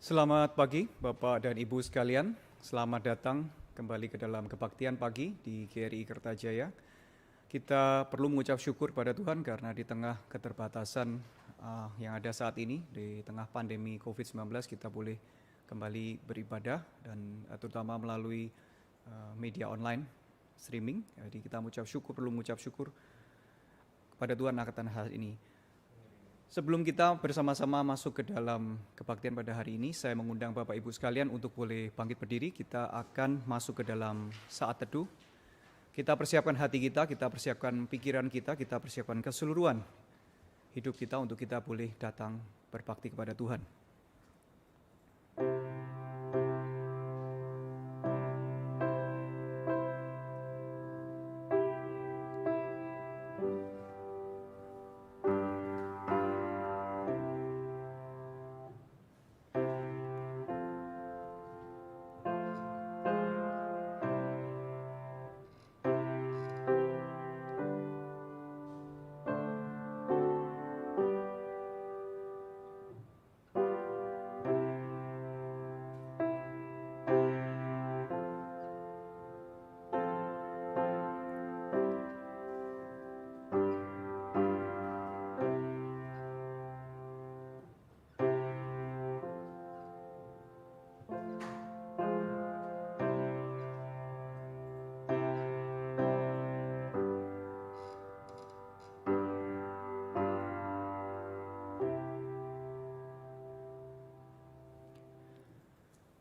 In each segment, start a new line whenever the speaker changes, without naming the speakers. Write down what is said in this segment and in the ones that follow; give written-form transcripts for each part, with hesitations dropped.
Selamat pagi Bapak dan Ibu sekalian, selamat datang kembali ke dalam kebaktian pagi di GRI Kertajaya. Kita perlu mengucap syukur pada Tuhan karena di tengah keterbatasan yang ada saat ini, di tengah pandemi COVID-19 kita boleh kembali beribadah dan terutama melalui media online, streaming. Jadi kita perlu mengucap syukur kepada Tuhan akan hal ini. Sebelum kita bersama-sama masuk ke dalam kebaktian pada hari ini, saya mengundang Bapak Ibu sekalian untuk boleh bangkit berdiri. Kita akan masuk ke dalam saat teduh. Kita persiapkan hati kita persiapkan pikiran kita persiapkan keseluruhan hidup kita untuk kita boleh datang berbakti kepada Tuhan.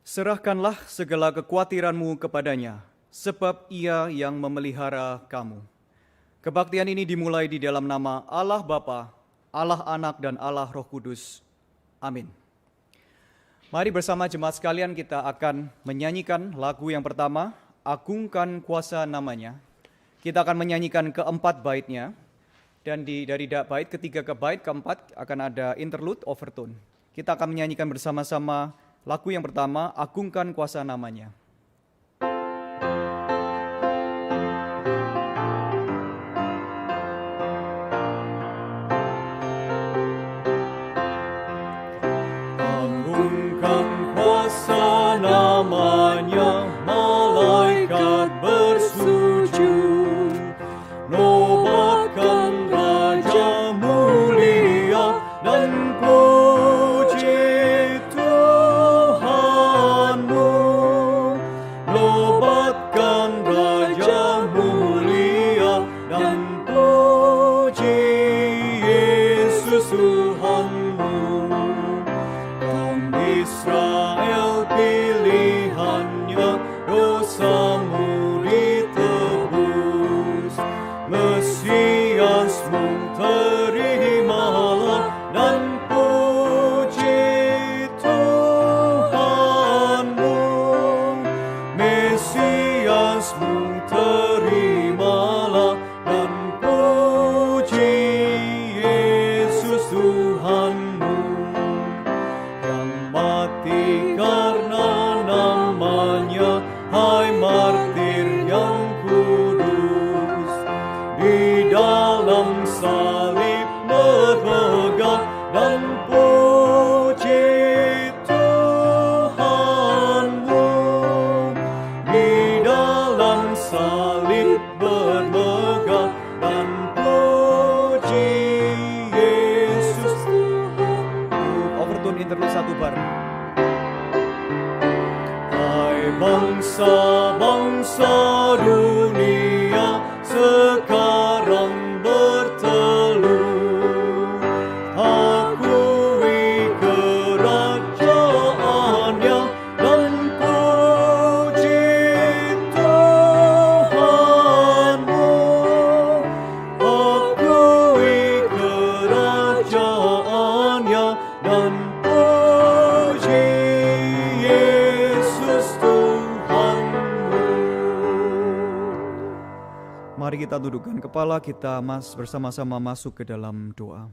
Serahkanlah segala kekhawatiranmu kepadanya, sebab Ia yang memelihara kamu. Kebaktian ini dimulai di dalam nama Allah Bapa, Allah Anak, dan Allah Roh Kudus. Amin. Mari bersama jemaat sekalian kita akan menyanyikan lagu yang pertama, Agungkan Kuasa Namanya. Kita akan menyanyikan keempat baitnya, dan dari bait ketiga ke bait keempat akan ada interlude overtone. Kita akan menyanyikan bersama-sama lagu yang pertama, Agungkan Kuasa Namanya.
Agungkan kuasa namanya, malaikat bersujud, nobatkan Raja mulia dan puji Tuhanmu, nobatkan Raja mulia dan puji Yesus Tuhanmu. Israel pilihannya, dosamu ditebus. Mesiasmu terimalah dan puji Tuhanmu. Mesiasmu terimalah dan puji Yesus Tuhanmu. Mati karena namanya, hai martir yang kudus, di dalam salib berpegang dan puji Tuhanmu. Di dalam salib berpegang dan puji Yesus Tuhanmu.
Overtone interlude satu bar.
Hai bangsa-bangsa dunia sekarang bertelut, akui kerajaannya dan puji Tuhanmu. Akui kerajaannya dan puji Yesus Tuhanmu.
Mari kita dudukkan kepala kita bersama-sama masuk ke dalam doa.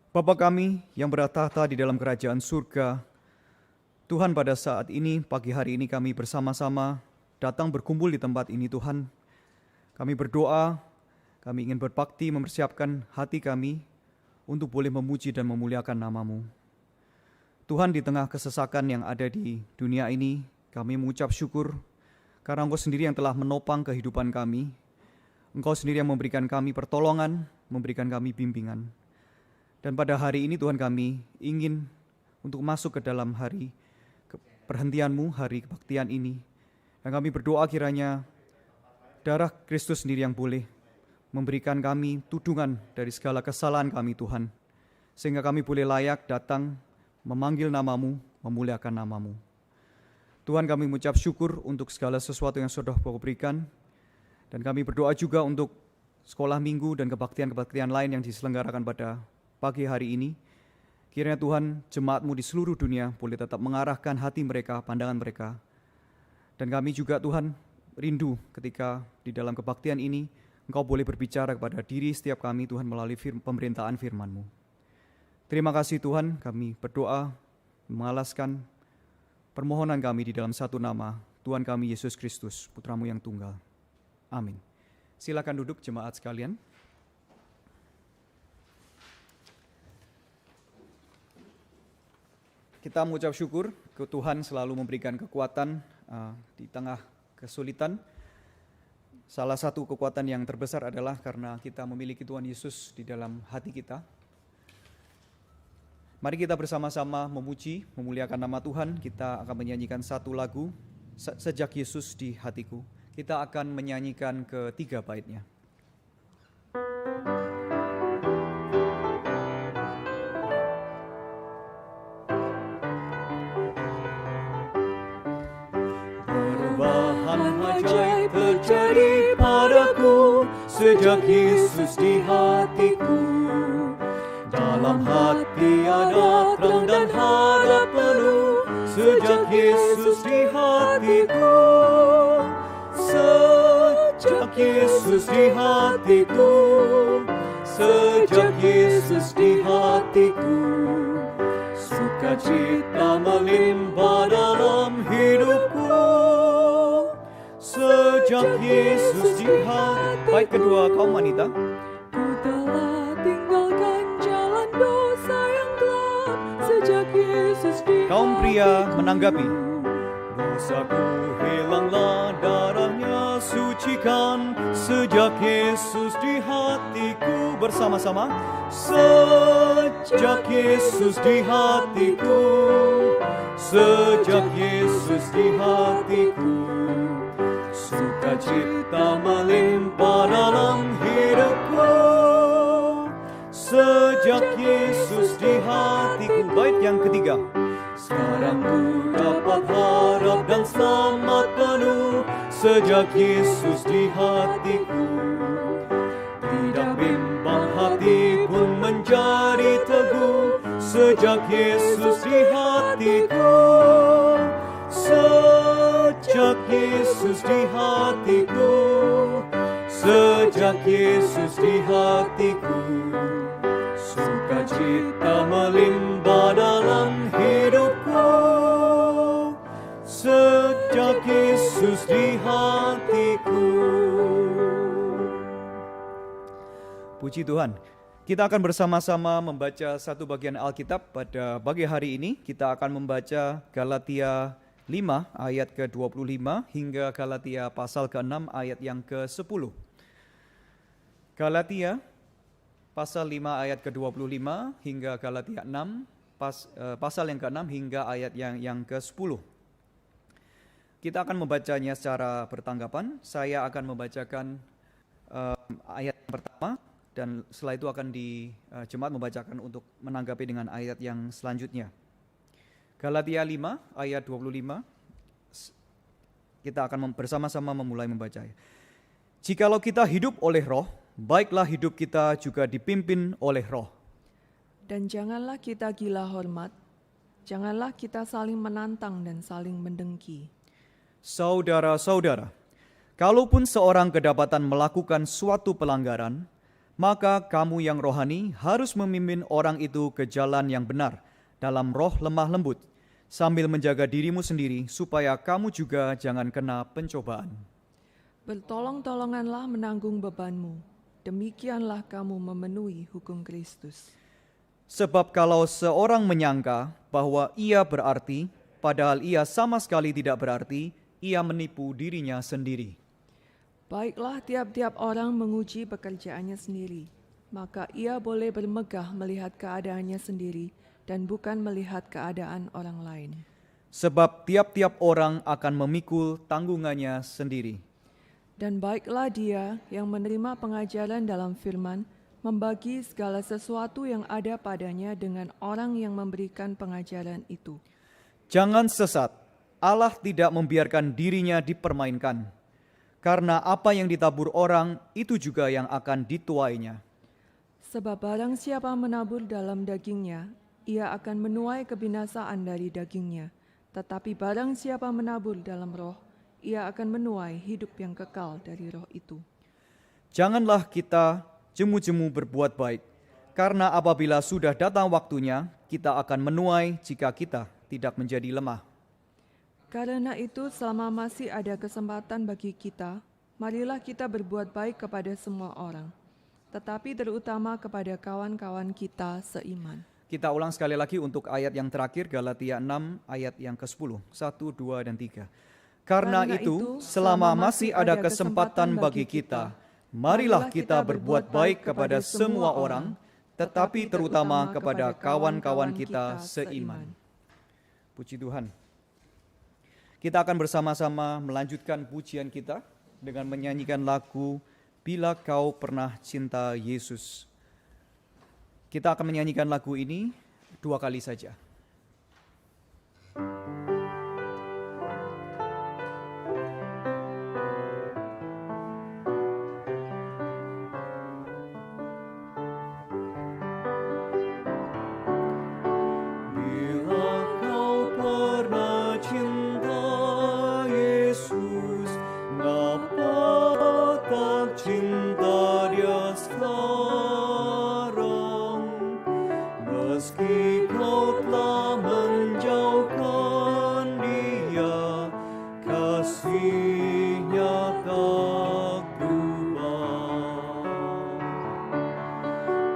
Bapa kami yang bertahta di dalam kerajaan surga, Tuhan, pada saat ini, pagi hari ini kami bersama-sama datang berkumpul di tempat ini Tuhan. Kami berdoa, kami ingin berbakti mempersiapkan hati kami untuk boleh memuji dan memuliakan nama-Mu. Tuhan, di tengah kesesakan yang ada di dunia ini, kami mengucap syukur karena Engkau sendiri yang telah menopang kehidupan kami. Engkau sendiri yang memberikan kami pertolongan, memberikan kami bimbingan. Dan pada hari ini Tuhan, kami ingin untuk masuk ke dalam hari perhentian-Mu, hari kebaktian ini. Dan kami berdoa kiranya darah Kristus sendiri yang boleh memberikan kami tudungan dari segala kesalahan kami Tuhan. Sehingga kami boleh layak datang memanggil nama-Mu, memuliakan nama-Mu. Tuhan, kami mengucap syukur untuk segala sesuatu yang sudah Kau berikan. Dan kami berdoa juga untuk sekolah minggu dan kebaktian-kebaktian lain yang diselenggarakan pada pagi hari ini. Kiranya Tuhan, jemaat-Mu di seluruh dunia boleh tetap mengarahkan hati mereka, pandangan mereka. Dan kami juga Tuhan rindu ketika di dalam kebaktian ini Engkau boleh berbicara kepada diri setiap kami Tuhan melalui pemerintahan firman-Mu. Terima kasih Tuhan, kami berdoa mengalaskan permohonan kami di dalam satu nama, Tuhan kami Yesus Kristus, Putra-Mu yang tunggal. Amin. Silakan duduk jemaat sekalian. Kita mengucap syukur ke Tuhan selalu memberikan kekuatan di tengah kesulitan. Salah satu kekuatan yang terbesar adalah karena kita memiliki Tuhan Yesus di dalam hati kita. Mari kita bersama-sama memuji, memuliakan nama Tuhan. Kita akan menyanyikan satu lagu, Sejak Yesus di Hatiku. Kita akan menyanyikan ketiga baitnya.
Perubahan ajaib terjadi padaku sejak Yesus di hatiku. Dalam hati ada terang dan harap penuh sejak Yesus di hatiku. Sejak Yesus di hatiku. Sejak Yesus di hatiku. Sukacita melimpah dalam hidupku. Sejak Yesus di hatiku.
Bait kedua, kaum wanita.
Ku telah tinggalkan jalan dosa yang gelap sejak Yesus di
Kaum pria menanggapi.
Dosaku hilanglah, darahnya sucikan sejak Yesus di hatiku.
Bersama-sama.
Sejak Yesus di hatiku. Sejak Yesus di hatiku. Sukacita melimpah dalam hidupku. Sejak Yesus di hatiku.
Bait yang ketiga.
Sekarang ku dapat harap dan selamat penuh sejak Yesus di hatiku. Tidak bimbang hati pun menjadi teguh sejak Yesus di hatiku. Sejak Yesus di hatiku. Sejak Yesus di hatiku. Sukacita melimpah dalam hidupku. Sejak Yesus di hatiku.
Puji Tuhan. Kita akan bersama-sama membaca satu bagian Alkitab pada pagi hari ini. Kita akan membaca Galatia 5 ayat ke-25 hingga Galatia pasal ke-6 ayat yang ke-10. Galatia pasal 5 ayat ke-25 hingga Galatia 6 pasal yang ke-6 hingga ayat yang ke-10. Kita akan membacanya secara bertanggapan. Saya akan membacakan ayat yang pertama dan setelah itu akan jemaat membacakan untuk menanggapi dengan ayat yang selanjutnya. Galatia 5 ayat 25. Kita akan bersama-sama memulai membaca. Jikalau kita hidup oleh Roh, baiklah hidup kita juga dipimpin oleh Roh.
Dan janganlah kita gila hormat, janganlah kita saling menantang dan saling mendengki.
Saudara-saudara, kalaupun seorang kedapatan melakukan suatu pelanggaran, maka kamu yang rohani harus memimpin orang itu ke jalan yang benar dalam roh lemah lembut, sambil menjaga dirimu sendiri supaya kamu juga jangan kena pencobaan.
Bertolong-tolonganlah menanggung bebanmu, demikianlah kamu memenuhi hukum Kristus.
Sebab kalau seorang menyangka bahwa ia berarti, padahal ia sama sekali tidak berarti, ia menipu dirinya sendiri.
Baiklah tiap-tiap orang menguji pekerjaannya sendiri, maka ia boleh bermegah melihat keadaannya sendiri dan bukan melihat keadaan orang lain.
Sebab tiap-tiap orang akan memikul tanggungannya sendiri.
Dan baiklah dia yang menerima pengajaran dalam firman, membagi segala sesuatu yang ada padanya dengan orang yang memberikan pengajaran itu.
Jangan sesat, Allah tidak membiarkan dirinya dipermainkan. Karena apa yang ditabur orang, itu juga yang akan dituainya.
Sebab barang siapa menabur dalam dagingnya, ia akan menuai kebinasaan dari dagingnya. Tetapi barang siapa menabur dalam roh, ia akan menuai hidup yang kekal dari roh itu.
Janganlah kita jemu-jemu berbuat baik, karena apabila sudah datang waktunya, kita akan menuai jika kita tidak menjadi lemah.
Karena itu selama masih ada kesempatan bagi kita, marilah kita berbuat baik kepada semua orang, tetapi terutama kepada kawan-kawan kita seiman.
Kita ulang sekali lagi untuk ayat yang terakhir, Galatia 6 ayat yang ke-10, 1, 2, dan 3. Karena itu, selama masih ada kesempatan bagi kita, marilah kita berbuat baik kepada semua orang, tetapi terutama kepada kawan-kawan kita seiman. Puji Tuhan. Kita akan bersama-sama melanjutkan pujian kita dengan menyanyikan lagu Bila Kau Pernah Cinta Yesus. Kita akan menyanyikan lagu ini 2 kali saja.
Bila kau pernah cinta Yesus, ngapa tak cinta Dia sekarang? Meski kau telah menjauhkan Dia, kasih-Nya tak berubah.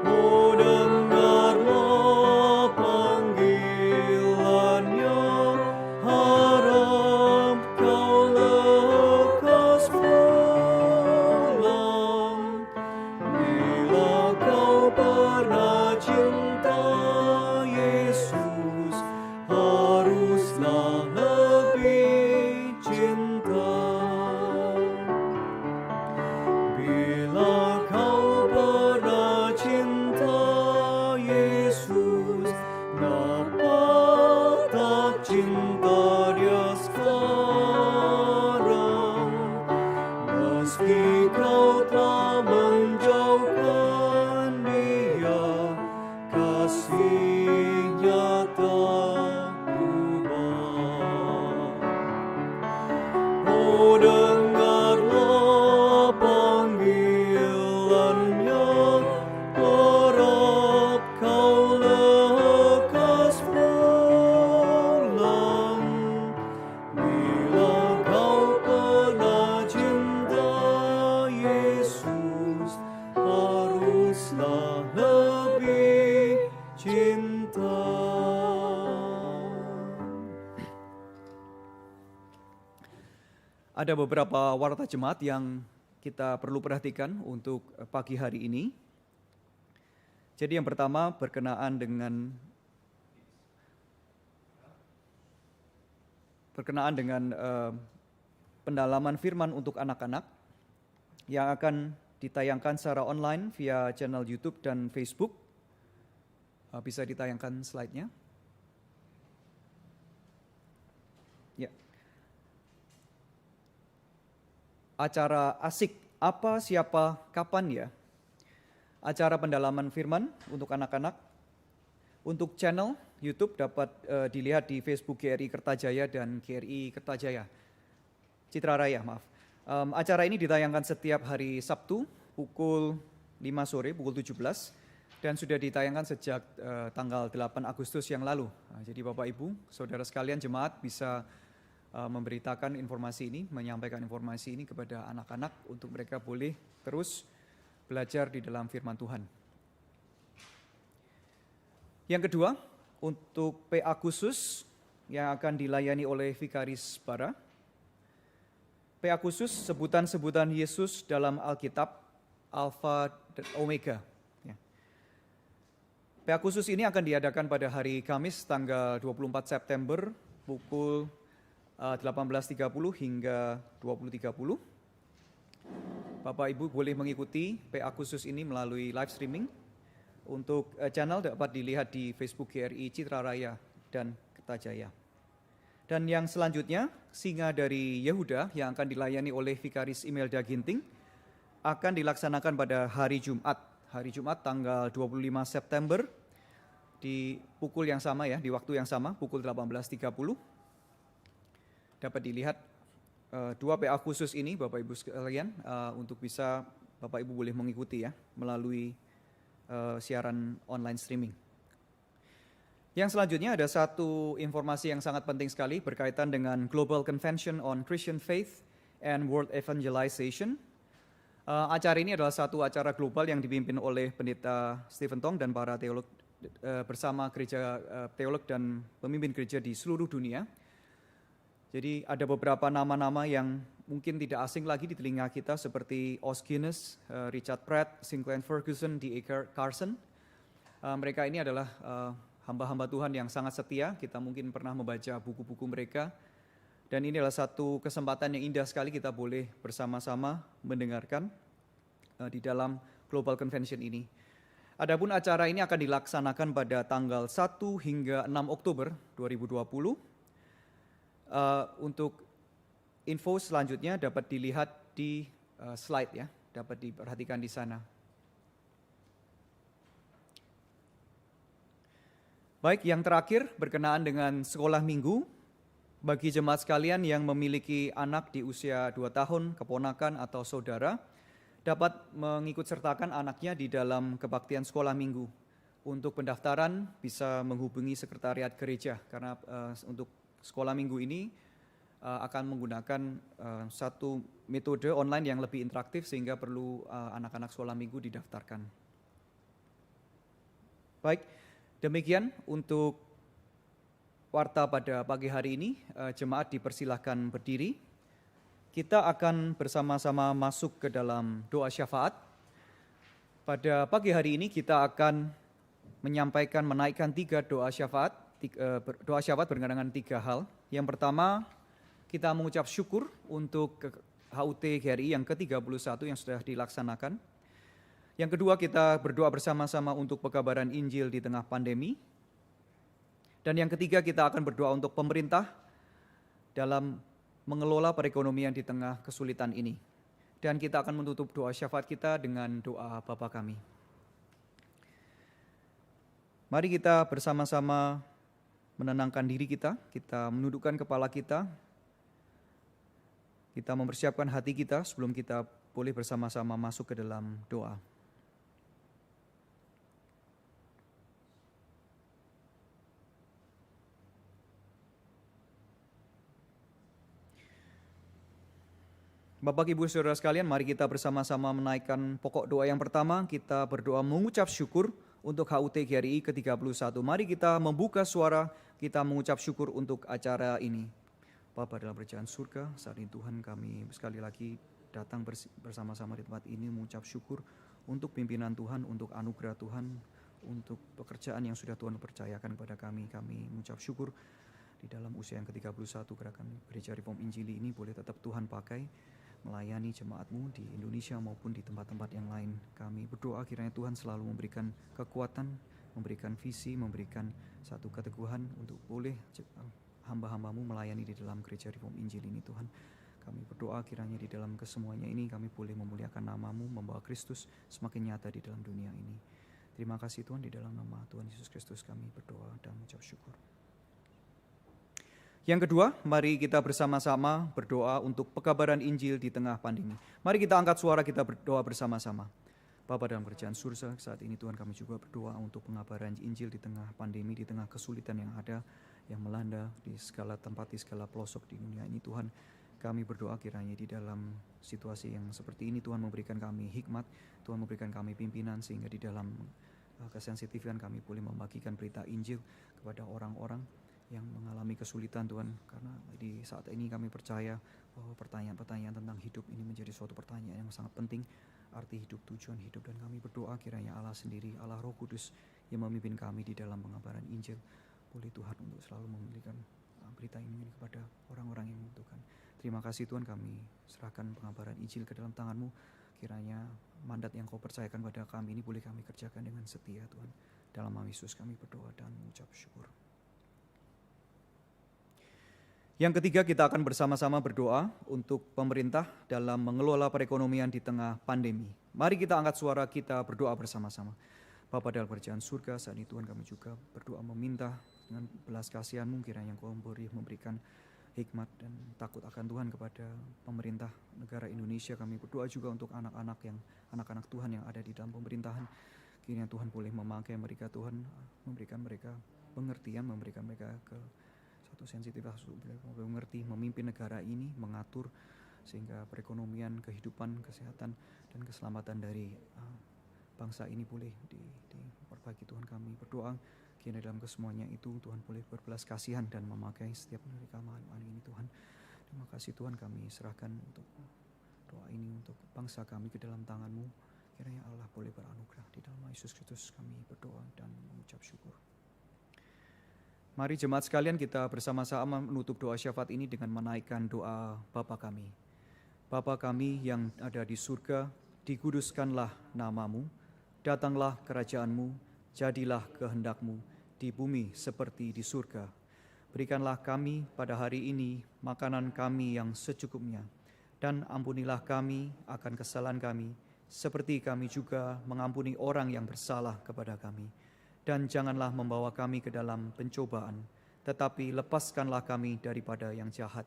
Oh, dengarlah panggilan-Nya, harap kau lekas pulang. Bila kau pernah cinta Yesus, haruslah lebih cinta. Bila kau pernah cinta Yesus, ngapa tak cinta Dia sekarang? Meski kau telah menjauhkan Dia, kasih-Nya tak berubah. Oh, dengarlah panggilan-Nya, harap kau lekas pulang. Bila kau pernah cinta Yesus, haruslah lebih cinta.
Ada beberapa warta jemaat yang kita perlu perhatikan untuk pagi hari ini. Jadi yang pertama berkenaan dengan pendalaman firman untuk anak-anak yang akan ditayangkan secara online via channel YouTube dan Facebook. Bisa ditayangkan slide-nya. Ya. Acara asik apa, siapa, kapan ya? Acara pendalaman firman untuk anak-anak. Untuk channel YouTube dapat dilihat di Facebook GRI Kertajaya dan GRI Kertajaya Citra Raya, maaf. Acara ini ditayangkan setiap hari Sabtu pukul 5 sore, pukul 17, dan sudah ditayangkan sejak tanggal 8 Agustus yang lalu. Jadi Bapak Ibu, saudara sekalian jemaat bisa memberitakan informasi ini, menyampaikan informasi ini kepada anak-anak untuk mereka boleh terus belajar di dalam firman Tuhan. Yang kedua, untuk PA khusus yang akan dilayani oleh Vikaris Bara. PA khusus sebutan-sebutan Yesus dalam Alkitab, Alfa dan Omega. Ya. PA khusus ini akan diadakan pada hari Kamis tanggal 24 September pukul 18.30 hingga 20.30. Bapak Ibu boleh mengikuti PA khusus ini melalui live streaming. Untuk channel dapat dilihat di Facebook GRI Citra Raya dan Kertajaya. Dan yang selanjutnya, Singa dari Yehuda yang akan dilayani oleh Vikaris Imelda Ginting akan dilaksanakan pada hari Jumat tanggal 25 September di pukul yang sama ya, di waktu yang sama, pukul 18.30. Dapat dilihat dua PA khusus ini Bapak Ibu sekalian, untuk bisa Bapak Ibu boleh mengikuti ya melalui siaran online streaming. Yang selanjutnya ada satu informasi yang sangat penting sekali berkaitan dengan Global Convention on Christian Faith and World Evangelization. Acara ini adalah satu acara global yang dipimpin oleh Pendeta Stephen Tong dan para teolog bersama gereja teolog dan pemimpin gereja di seluruh dunia. Jadi ada beberapa nama-nama yang mungkin tidak asing lagi di telinga kita seperti Os Guinness, Richard Pratt, Sinclair Ferguson, D.A. Carson. Mereka ini adalah hamba-hamba Tuhan yang sangat setia. Kita mungkin pernah membaca buku-buku mereka. Dan ini adalah satu kesempatan yang indah sekali kita boleh bersama-sama mendengarkan di dalam Global Convention ini. Adapun acara ini akan dilaksanakan pada tanggal 1 hingga 6 Oktober 2020. Untuk info selanjutnya dapat dilihat di slide ya, dapat diperhatikan di sana. Baik, yang terakhir berkenaan dengan sekolah minggu. Bagi jemaat sekalian yang memiliki anak di usia 2 tahun, keponakan atau saudara, dapat mengikut sertakan anaknya di dalam kebaktian sekolah minggu. Untuk pendaftaran bisa menghubungi sekretariat gereja, karena untuk sekolah minggu ini akan menggunakan satu metode online yang lebih interaktif sehingga perlu anak-anak sekolah minggu didaftarkan. Baik, demikian untuk warta pada pagi hari ini. Jemaat dipersilahkan berdiri. Kita akan bersama-sama masuk ke dalam doa syafaat. Pada pagi hari ini kita akan menaikkan 3 doa syafaat. Doa syafaat berkenaan dengan 3 hal. Yang pertama, kita mengucap syukur untuk HUT GRI yang ke-31 yang sudah dilaksanakan. Yang kedua, kita berdoa bersama-sama untuk pekabaran Injil di tengah pandemi. Dan yang ketiga, kita akan berdoa untuk pemerintah dalam mengelola perekonomian di tengah kesulitan ini. Dan kita akan menutup doa syafaat kita dengan doa Bapa kami. Mari kita bersama-sama menenangkan diri kita menundukkan kepala kita mempersiapkan hati kita sebelum kita boleh bersama-sama masuk ke dalam doa. Bapak, Ibu, Saudara sekalian, mari kita bersama-sama menaikkan pokok doa yang pertama. Kita berdoa mengucap syukur untuk HUT GRI ke-31. Mari kita membuka suara, kita mengucap syukur untuk acara ini. Bapa dalam kerajaan surga, saat ini Tuhan kami sekali lagi datang bersama-sama di tempat ini mengucap syukur untuk pimpinan Tuhan, untuk anugerah Tuhan, untuk pekerjaan yang sudah Tuhan percayakan kepada kami. Kami mengucap syukur di dalam usia yang ke-31 gerakan Gereja Reform Injili ini boleh tetap Tuhan pakai melayani jemaat-Mu di Indonesia maupun di tempat-tempat yang lain. Kami berdoa kiranya Tuhan selalu memberikan kekuatan, memberikan visi, memberikan satu keteguhan untuk boleh hamba-hamba-Mu melayani di dalam Gereja Reform Injil ini Tuhan. Kami berdoa kiranya di dalam kesemuanya ini kami boleh memuliakan nama-Mu, membawa Kristus semakin nyata di dalam dunia ini. Terima kasih Tuhan, di dalam nama Tuhan Yesus Kristus kami berdoa dan mengucap syukur. Yang kedua, mari kita bersama-sama berdoa untuk pekabaran Injil di tengah pandemi. Mari kita angkat suara, kita berdoa bersama-sama. Bapa dalam kerajaan surga, saat ini Tuhan kami juga berdoa untuk pengabaran Injil di tengah pandemi, di tengah kesulitan yang ada, yang melanda di segala tempat, di segala pelosok di dunia ini Tuhan. Kami berdoa kiranya di dalam situasi yang seperti ini Tuhan memberikan kami hikmat, Tuhan memberikan kami pimpinan sehingga di dalam kesensitifan kami boleh membagikan berita Injil kepada orang-orang yang mengalami kesulitan Tuhan, karena di saat ini kami percaya bahwa pertanyaan-pertanyaan tentang hidup ini menjadi suatu pertanyaan yang sangat penting, arti hidup, tujuan hidup, dan kami berdoa kiranya Allah sendiri, Allah Roh Kudus yang memimpin kami di dalam pengabaran Injil, boleh Tuhan untuk selalu memberikan berita ini kepada orang-orang yang membutuhkan. Terima kasih Tuhan, kami serahkan pengabaran Injil ke dalam tangan-Mu, kiranya mandat yang Kau percayakan pada kami ini boleh kami kerjakan dengan setia Tuhan. Dalam nama Yesus kami berdoa dan mengucap syukur. Yang ketiga, kita akan bersama-sama berdoa untuk pemerintah dalam mengelola perekonomian di tengah pandemi. Mari kita angkat suara kita berdoa bersama-sama. Bapa dalam kerajaan surga, saat ini Tuhan kami juga berdoa meminta dengan belas kasihan-Mu kiranya Engkau memberikan hikmat dan takut akan Tuhan kepada pemerintah negara Indonesia. Kami berdoa juga untuk anak-anak Tuhan yang ada di dalam pemerintahan. Kiranya Tuhan boleh memakai mereka, Tuhan memberikan mereka pengertian, memberikan mereka satu sensitivitas untuk mengerti, memimpin negara ini, mengatur sehingga perekonomian, kehidupan, kesehatan, dan keselamatan dari bangsa ini boleh diperbaiki. Tuhan kami berdoa kiranya dalam kesemuanya itu Tuhan boleh berbelas kasihan dan memakai setiap mereka malam ini Tuhan. Terima kasih Tuhan, kami serahkan untuk doa ini untuk bangsa kami ke dalam tangan-Mu. Kiranya Allah boleh beranugerah. Di dalam Yesus Kristus kami berdoa dan mengucap syukur. Mari jemaat sekalian kita bersama-sama menutup doa syafaat ini dengan menaikkan doa Bapa kami. Bapa kami yang ada di surga, dikuduskanlah nama-Mu, datanglah kerajaan-Mu, jadilah kehendak-Mu di bumi seperti di surga. Berikanlah kami pada hari ini makanan kami yang secukupnya, dan ampunilah kami akan kesalahan kami, seperti kami juga mengampuni orang yang bersalah kepada kami. Dan janganlah membawa kami ke dalam pencobaan, tetapi lepaskanlah kami daripada yang jahat.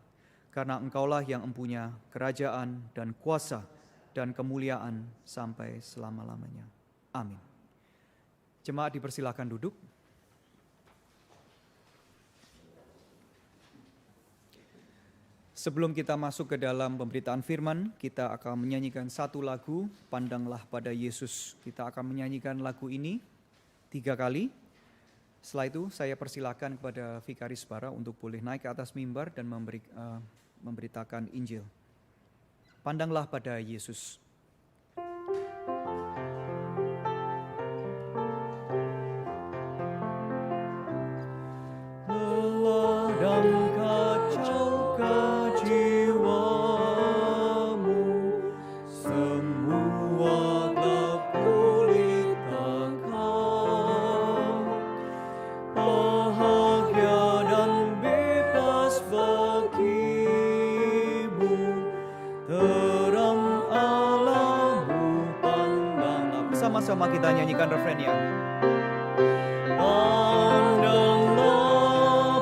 Karena Engkaulah yang empunya kerajaan dan kuasa dan kemuliaan sampai selama-lamanya. Amin. Jemaat dipersilakan duduk. Sebelum kita masuk ke dalam pemberitaan firman, kita akan menyanyikan satu lagu, Pandanglah pada Yesus. Kita akan menyanyikan lagu ini 3 kali. Setelah itu saya persilakan kepada Vikaris Bara untuk boleh naik ke atas mimbar dan memberitakan Injil. Pandanglah pada Yesus.
Lelah dan kacau jiwamu, semua gelap kulitakan. Bahagia dan bebas bagimu, terang Allahmu pandanglah.
Bersama-sama kita nyanyikan refrennya.
Pandanglah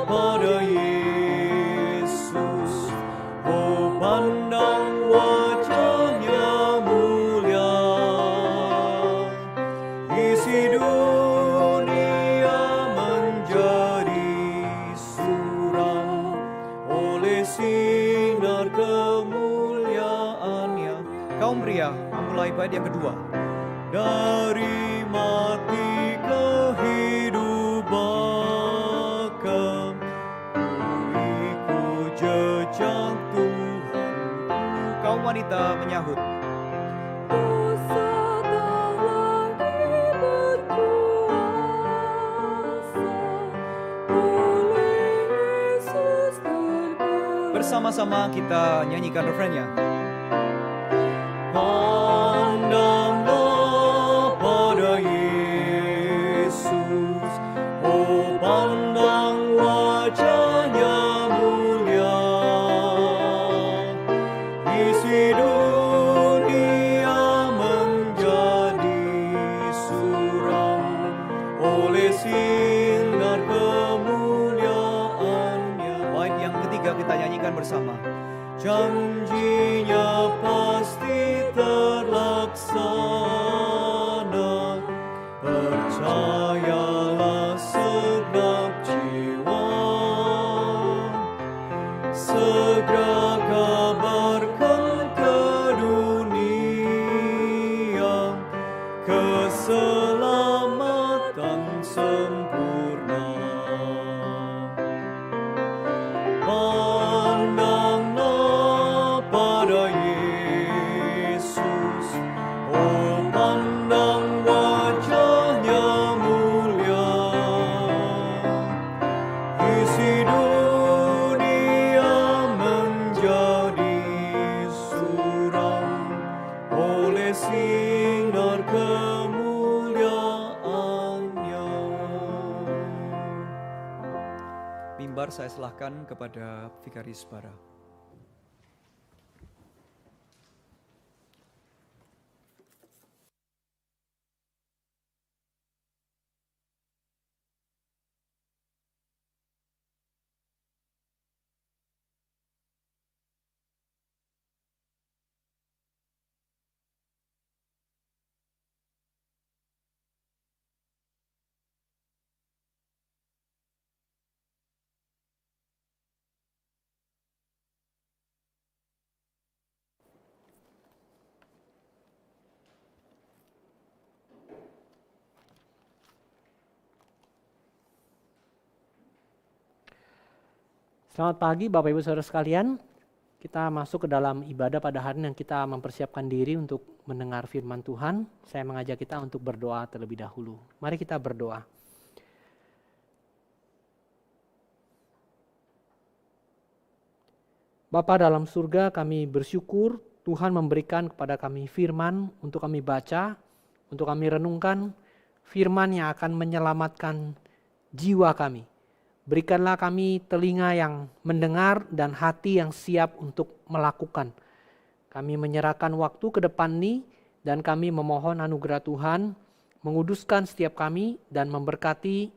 pada Yesus, oh pandang wajahnya mulia. Isi dunia menjadi suram oleh sinar kemuliaannya.
Kaum pria memulai bait yang kedua.
Dari mati ke hidup bakal ku ikut jejak Tuhan.
Kaum wanita menyahut. Bersama-sama kita nyanyikan refrennya.
Pandanglah pada Yesus, oh pandang wajahnya mulia. Isi dunia menjadi suram oleh sinar kemuliaannya.
Bait yang ketiga kita nyanyikan bersama.
Janjinya pasti terlaksana, percayalah segenap jiwa. Segera kabarkan ke dunia keselamatan sinar kemuliaan-Nya.
Mimbar saya serahkan kepada Vikaris Bara.
Selamat pagi Bapak Ibu Saudara sekalian. Kita masuk ke dalam ibadah pada hari ini yang kita mempersiapkan diri untuk mendengar firman Tuhan. Saya mengajak kita untuk berdoa terlebih dahulu. Mari kita berdoa. Bapa dalam surga, kami bersyukur Tuhan memberikan kepada kami firman untuk kami baca, untuk kami renungkan, firman yang akan menyelamatkan jiwa kami. Berikanlah kami telinga yang mendengar dan hati yang siap untuk melakukan. Kami menyerahkan waktu ke depan ini dan kami memohon anugerah Tuhan menguduskan setiap kami dan memberkati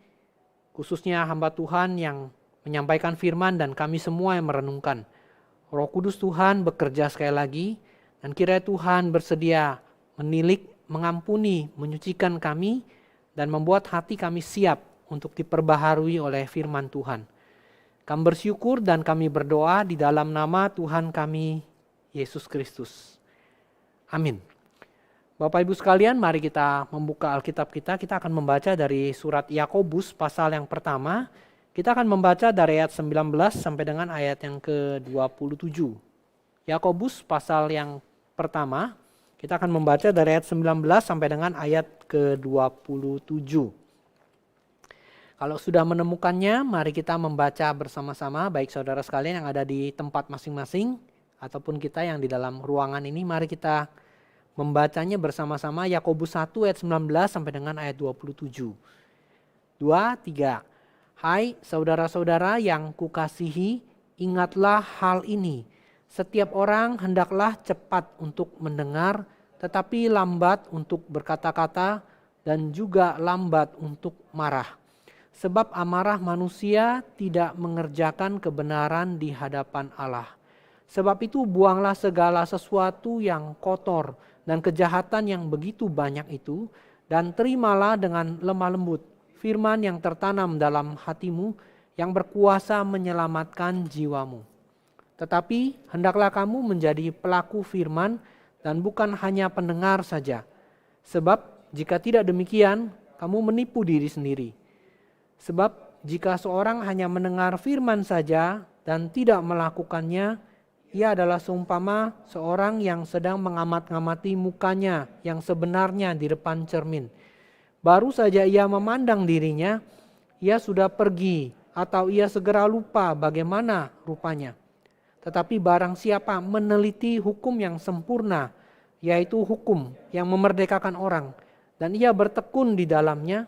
khususnya hamba Tuhan yang menyampaikan firman dan kami semua yang merenungkan. Roh Kudus Tuhan bekerja sekali lagi dan kiranya Tuhan bersedia menilik, mengampuni, menyucikan kami dan membuat hati kami siap untuk diperbaharui oleh firman Tuhan. Kami bersyukur dan kami berdoa di dalam nama Tuhan kami, Yesus Kristus. Amin. Bapak Ibu sekalian, mari kita membuka Alkitab kita. Kita akan membaca dari surat Yakobus pasal yang pertama. Kita akan membaca dari ayat 19 sampai dengan ayat yang ke-27. Yakobus pasal yang pertama, kita akan membaca dari ayat 19 sampai dengan ayat ke-27. Kalau sudah menemukannya, mari kita membaca bersama-sama, baik saudara sekalian yang ada di tempat masing-masing, ataupun kita yang di dalam ruangan ini, mari kita membacanya bersama-sama Yakobus 1 ayat 19 sampai dengan ayat 27. 2, 3. Hai saudara-saudara yang kukasihi, ingatlah hal ini. Setiap orang hendaklah cepat untuk mendengar, tetapi lambat untuk berkata-kata, dan juga lambat untuk marah. Sebab amarah manusia tidak mengerjakan kebenaran di hadapan Allah. Sebab itu buanglah segala sesuatu yang kotor dan kejahatan yang begitu banyak itu, dan terimalah dengan lemah lembut firman yang tertanam dalam hatimu yang berkuasa menyelamatkan jiwamu. Tetapi hendaklah kamu menjadi pelaku firman dan bukan hanya pendengar saja. Sebab jika tidak demikian, kamu menipu diri sendiri. Sebab jika seorang hanya mendengar firman saja dan tidak melakukannya, ia adalah seumpama seorang yang sedang mengamat-ngamati mukanya yang sebenarnya di depan cermin. Baru saja ia memandang dirinya, ia sudah pergi atau ia segera lupa bagaimana rupanya. Tetapi barang siapa meneliti hukum yang sempurna, yaitu hukum yang memerdekakan orang, dan ia bertekun di dalamnya,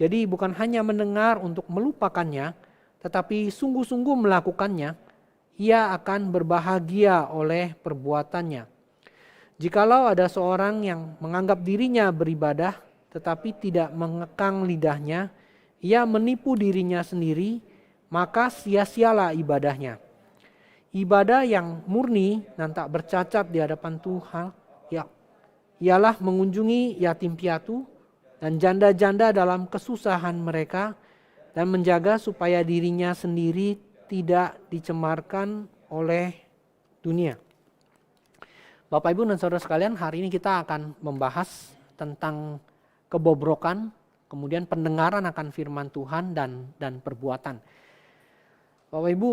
jadi bukan hanya mendengar untuk melupakannya, tetapi sungguh-sungguh melakukannya, ia akan berbahagia oleh perbuatannya. Jikalau ada seorang yang menganggap dirinya beribadah, tetapi tidak mengekang lidahnya, ia menipu dirinya sendiri, maka sia-sialah ibadahnya. Ibadah yang murni dan tak bercacat di hadapan Tuhan, ialah mengunjungi yatim piatu dan janda-janda dalam kesusahan mereka, dan menjaga supaya dirinya sendiri tidak dicemarkan oleh dunia. Bapak Ibu dan Saudara sekalian, hari ini kita akan membahas tentang kebobrokan, kemudian pendengaran akan firman Tuhan dan perbuatan. Bapak Ibu,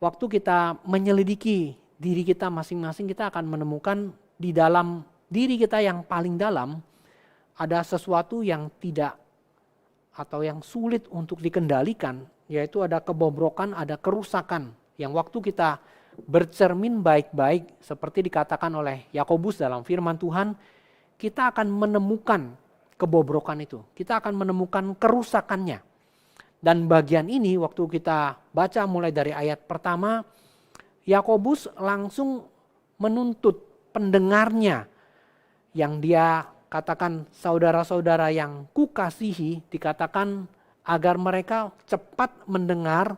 waktu kita menyelidiki diri kita masing-masing, kita akan menemukan di dalam diri kita yang paling dalam, ada sesuatu yang tidak atau yang sulit untuk dikendalikan, yaitu ada kebobrokan, ada kerusakan yang waktu kita bercermin baik-baik seperti dikatakan oleh Yakobus dalam firman Tuhan, kita akan menemukan kebobrokan itu. Kita akan menemukan kerusakannya. Dan bagian ini waktu kita baca mulai dari ayat pertama, Yakobus langsung menuntut pendengarnya yang dia katakan saudara-saudara yang kukasihi, dikatakan agar mereka cepat mendengar,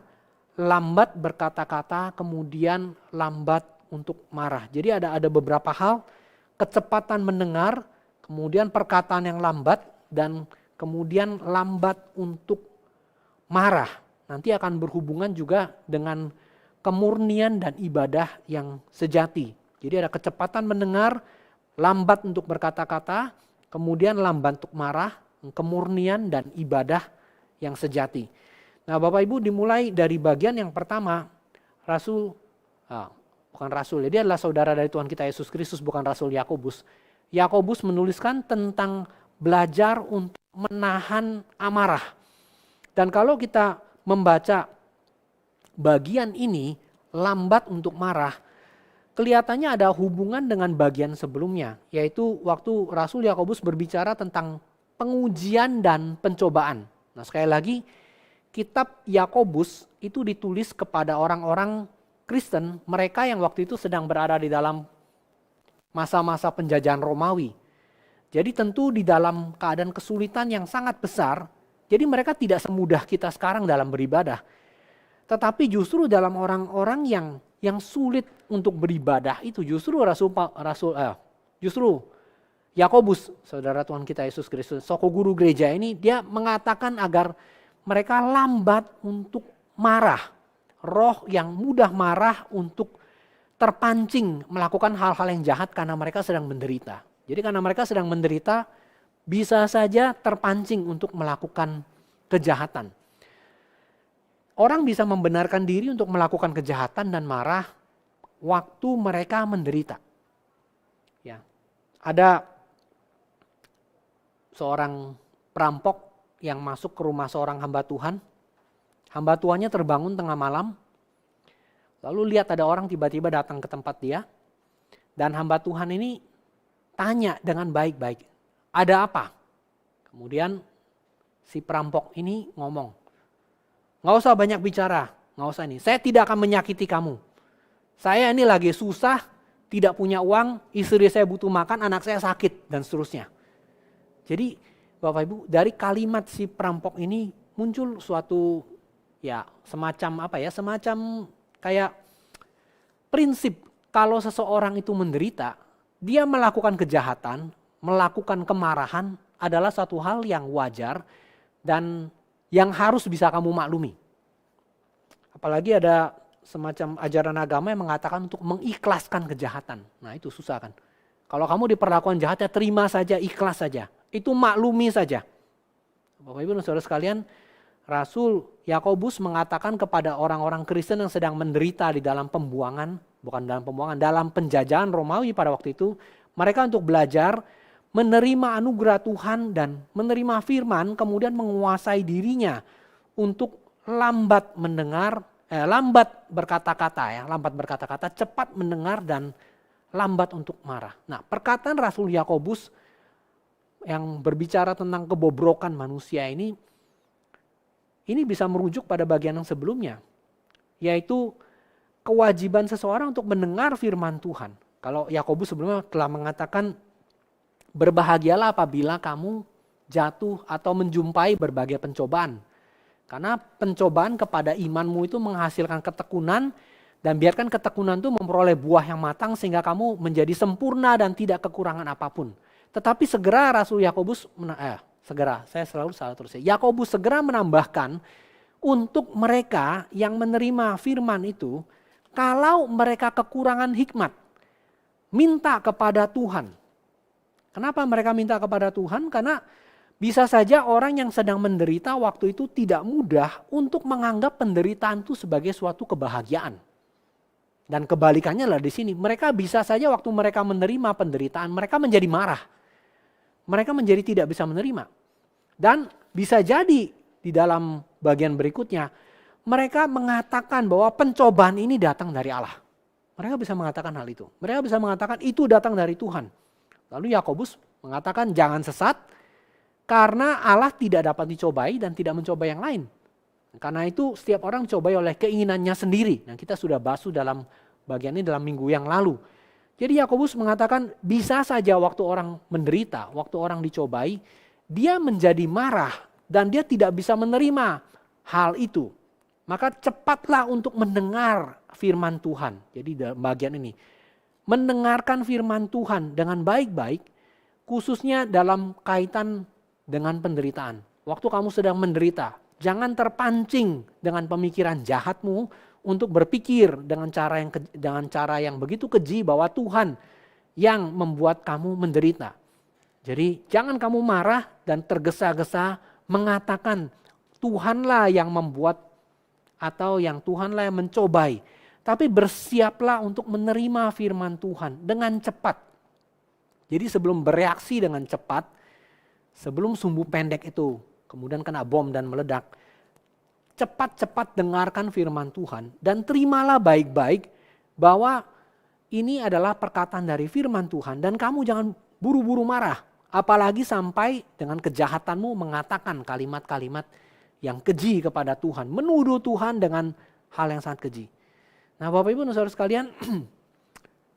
lambat berkata-kata, kemudian lambat untuk marah. Jadi ada beberapa hal, kecepatan mendengar, kemudian perkataan yang lambat, dan kemudian lambat untuk marah. Nanti akan berhubungan juga dengan kemurnian dan ibadah yang sejati. Jadi ada kecepatan mendengar, lambat untuk berkata-kata, kemudian lambat untuk marah, kemurnian dan ibadah yang sejati. Nah Bapak Ibu, dimulai dari bagian yang pertama, bukan Rasul, dia adalah saudara dari Tuhan kita Yesus Kristus, bukan Rasul Yakobus. Yakobus menuliskan tentang belajar untuk menahan amarah. Dan kalau kita membaca bagian ini, lambat untuk marah, kelihatannya ada hubungan dengan bagian sebelumnya, yaitu waktu Rasul Yakobus berbicara tentang pengujian dan pencobaan. Nah sekali lagi, kitab Yakobus itu ditulis kepada orang-orang Kristen, mereka yang waktu itu sedang berada di dalam masa-masa penjajahan Romawi. Jadi tentu di dalam keadaan kesulitan yang sangat besar, jadi mereka tidak semudah kita sekarang dalam beribadah. Tetapi justru dalam orang-orang yang sulit untuk beribadah itu justru justru Yakobus, saudara Tuhan kita Yesus Kristus, soko guru gereja ini, dia mengatakan agar mereka lambat untuk marah. Roh yang mudah marah untuk terpancing melakukan hal-hal yang jahat karena mereka sedang menderita. Jadi karena mereka sedang menderita, bisa saja terpancing untuk melakukan kejahatan. Orang bisa membenarkan diri untuk melakukan kejahatan dan marah waktu mereka menderita. Ya. Ada seorang perampok yang masuk ke rumah seorang hamba Tuhan. Hamba Tuhannya terbangun tengah malam, lalu lihat ada orang tiba-tiba datang ke tempat dia. Dan hamba Tuhan ini tanya dengan baik-baik, ada apa? Kemudian si perampok ini ngomong, gak usah banyak bicara, gak usah ini, saya tidak akan menyakiti kamu. Saya ini lagi susah, tidak punya uang, istri saya butuh makan, anak saya sakit, dan seterusnya. Jadi Bapak Ibu, dari kalimat si perampok ini muncul suatu semacam kayak prinsip kalau seseorang itu menderita, dia melakukan kejahatan, melakukan kemarahan adalah satu hal yang wajar dan yang harus bisa kamu maklumi. Apalagi ada semacam ajaran agama yang mengatakan untuk mengikhlaskan kejahatan. Nah itu susah kan. Kalau kamu diperlakukan jahat ya terima saja, ikhlas saja. Itu maklumi saja. Bapak Ibu dan saudara sekalian, Rasul Yakobus mengatakan kepada orang-orang Kristen yang sedang menderita di dalam pembuangan, bukan dalam pembuangan, dalam penjajahan Romawi pada waktu itu, mereka untuk belajar menerima anugerah Tuhan dan menerima firman, kemudian menguasai dirinya untuk lambat berkata-kata, cepat mendengar dan lambat untuk marah. Nah, perkataan Rasul Yakobus yang berbicara tentang kebobrokan manusia ini bisa merujuk pada bagian yang sebelumnya, yaitu kewajiban seseorang untuk mendengar firman Tuhan. Kalau Yakobus sebelumnya telah mengatakan, berbahagialah apabila kamu jatuh atau menjumpai berbagai pencobaan. Karena pencobaan kepada imanmu itu menghasilkan ketekunan, dan biarkan ketekunan itu memperoleh buah yang matang sehingga kamu menjadi sempurna dan tidak kekurangan apapun. Tetapi segera Rasul Yakobus, Yakobus segera menambahkan untuk mereka yang menerima firman itu, kalau mereka kekurangan hikmat, minta kepada Tuhan. Kenapa mereka minta kepada Tuhan? Karena bisa saja orang yang sedang menderita waktu itu tidak mudah untuk menganggap penderitaan itu sebagai suatu kebahagiaan. Dan kebalikannya lah di sini, mereka bisa saja waktu mereka menerima penderitaan, mereka menjadi marah. Mereka menjadi tidak bisa menerima. Dan bisa jadi di dalam bagian berikutnya, mereka mengatakan bahwa pencobaan ini datang dari Allah. Mereka bisa mengatakan hal itu. Mereka bisa mengatakan itu datang dari Tuhan. Lalu Yakobus mengatakan jangan sesat karena Allah tidak dapat dicobai dan tidak mencobai yang lain. Karena itu setiap orang dicobai oleh keinginannya sendiri. Nah, kita sudah bahas dalam bagian ini dalam minggu yang lalu. Jadi Yakobus mengatakan bisa saja waktu orang menderita, waktu orang dicobai, dia menjadi marah dan dia tidak bisa menerima hal itu. Maka cepatlah untuk mendengar firman Tuhan. Jadi dalam bagian ini, mendengarkan firman Tuhan dengan baik-baik, khususnya dalam kaitan dengan penderitaan. Waktu kamu sedang menderita, jangan terpancing dengan pemikiran jahatmu untuk berpikir dengan cara yang begitu keji bahwa Tuhan yang membuat kamu menderita. Jadi jangan kamu marah dan tergesa-gesa mengatakan Tuhanlah yang membuat atau yang Tuhanlah yang mencobai. Tapi bersiaplah untuk menerima firman Tuhan dengan cepat. Jadi sebelum bereaksi dengan cepat, sebelum sumbu pendek itu kemudian kena bom dan meledak, cepat-cepat dengarkan firman Tuhan dan terimalah baik-baik bahwa ini adalah perkataan dari firman Tuhan dan kamu jangan buru-buru marah. Apalagi sampai dengan kejahatanmu mengatakan kalimat-kalimat yang keji kepada Tuhan, menuduh Tuhan dengan hal yang sangat keji. Nah, Bapak Ibu dan Saudara sekalian,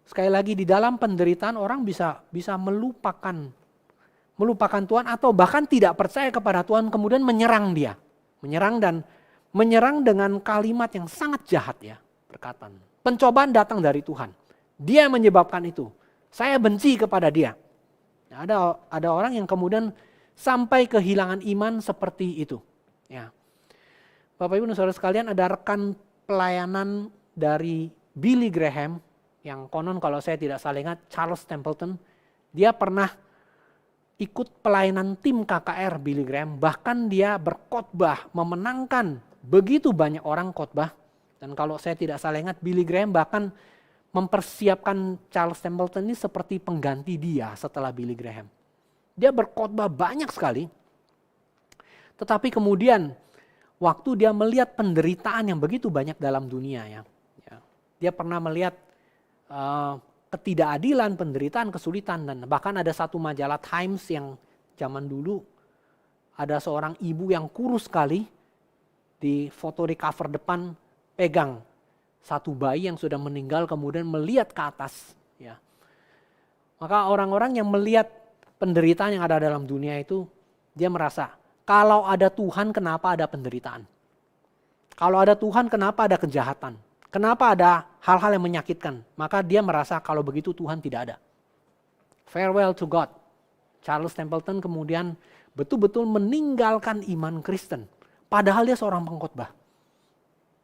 sekali lagi di dalam penderitaan orang bisa melupakan Tuhan atau bahkan tidak percaya kepada Tuhan kemudian menyerang dia. Menyerang dengan kalimat yang sangat jahat ya, perkataan. Pencobaan datang dari Tuhan. Dia menyebabkan itu. Saya benci kepada dia. Nah, ada orang yang kemudian sampai kehilangan iman seperti itu. Ya. Bapak Ibu dan Saudara sekalian, ada rekan pelayanan dari Billy Graham yang konon kalau saya tidak salah ingat Charles Templeton, dia pernah ikut pelayanan tim KKR Billy Graham, bahkan dia berkhotbah memenangkan begitu banyak orang khotbah. Dan kalau saya tidak salah ingat Billy Graham bahkan mempersiapkan Charles Templeton ini seperti pengganti dia setelah Billy Graham. Dia berkhotbah banyak sekali. Tetapi kemudian waktu dia melihat penderitaan yang begitu banyak dalam dunia ya. Dia pernah melihat ketidakadilan, penderitaan, kesulitan, dan bahkan ada satu majalah Times yang zaman dulu ada seorang ibu yang kurus sekali di foto di cover depan pegang satu bayi yang sudah meninggal kemudian melihat ke atas. Ya. Maka orang-orang yang melihat penderitaan yang ada dalam dunia itu dia merasa kalau ada Tuhan kenapa ada penderitaan? Kalau ada Tuhan kenapa ada kejahatan? Kenapa ada hal-hal yang menyakitkan? Maka dia merasa kalau begitu Tuhan tidak ada. Farewell to God. Charles Templeton kemudian betul-betul meninggalkan iman Kristen. Padahal dia seorang pengkhotbah.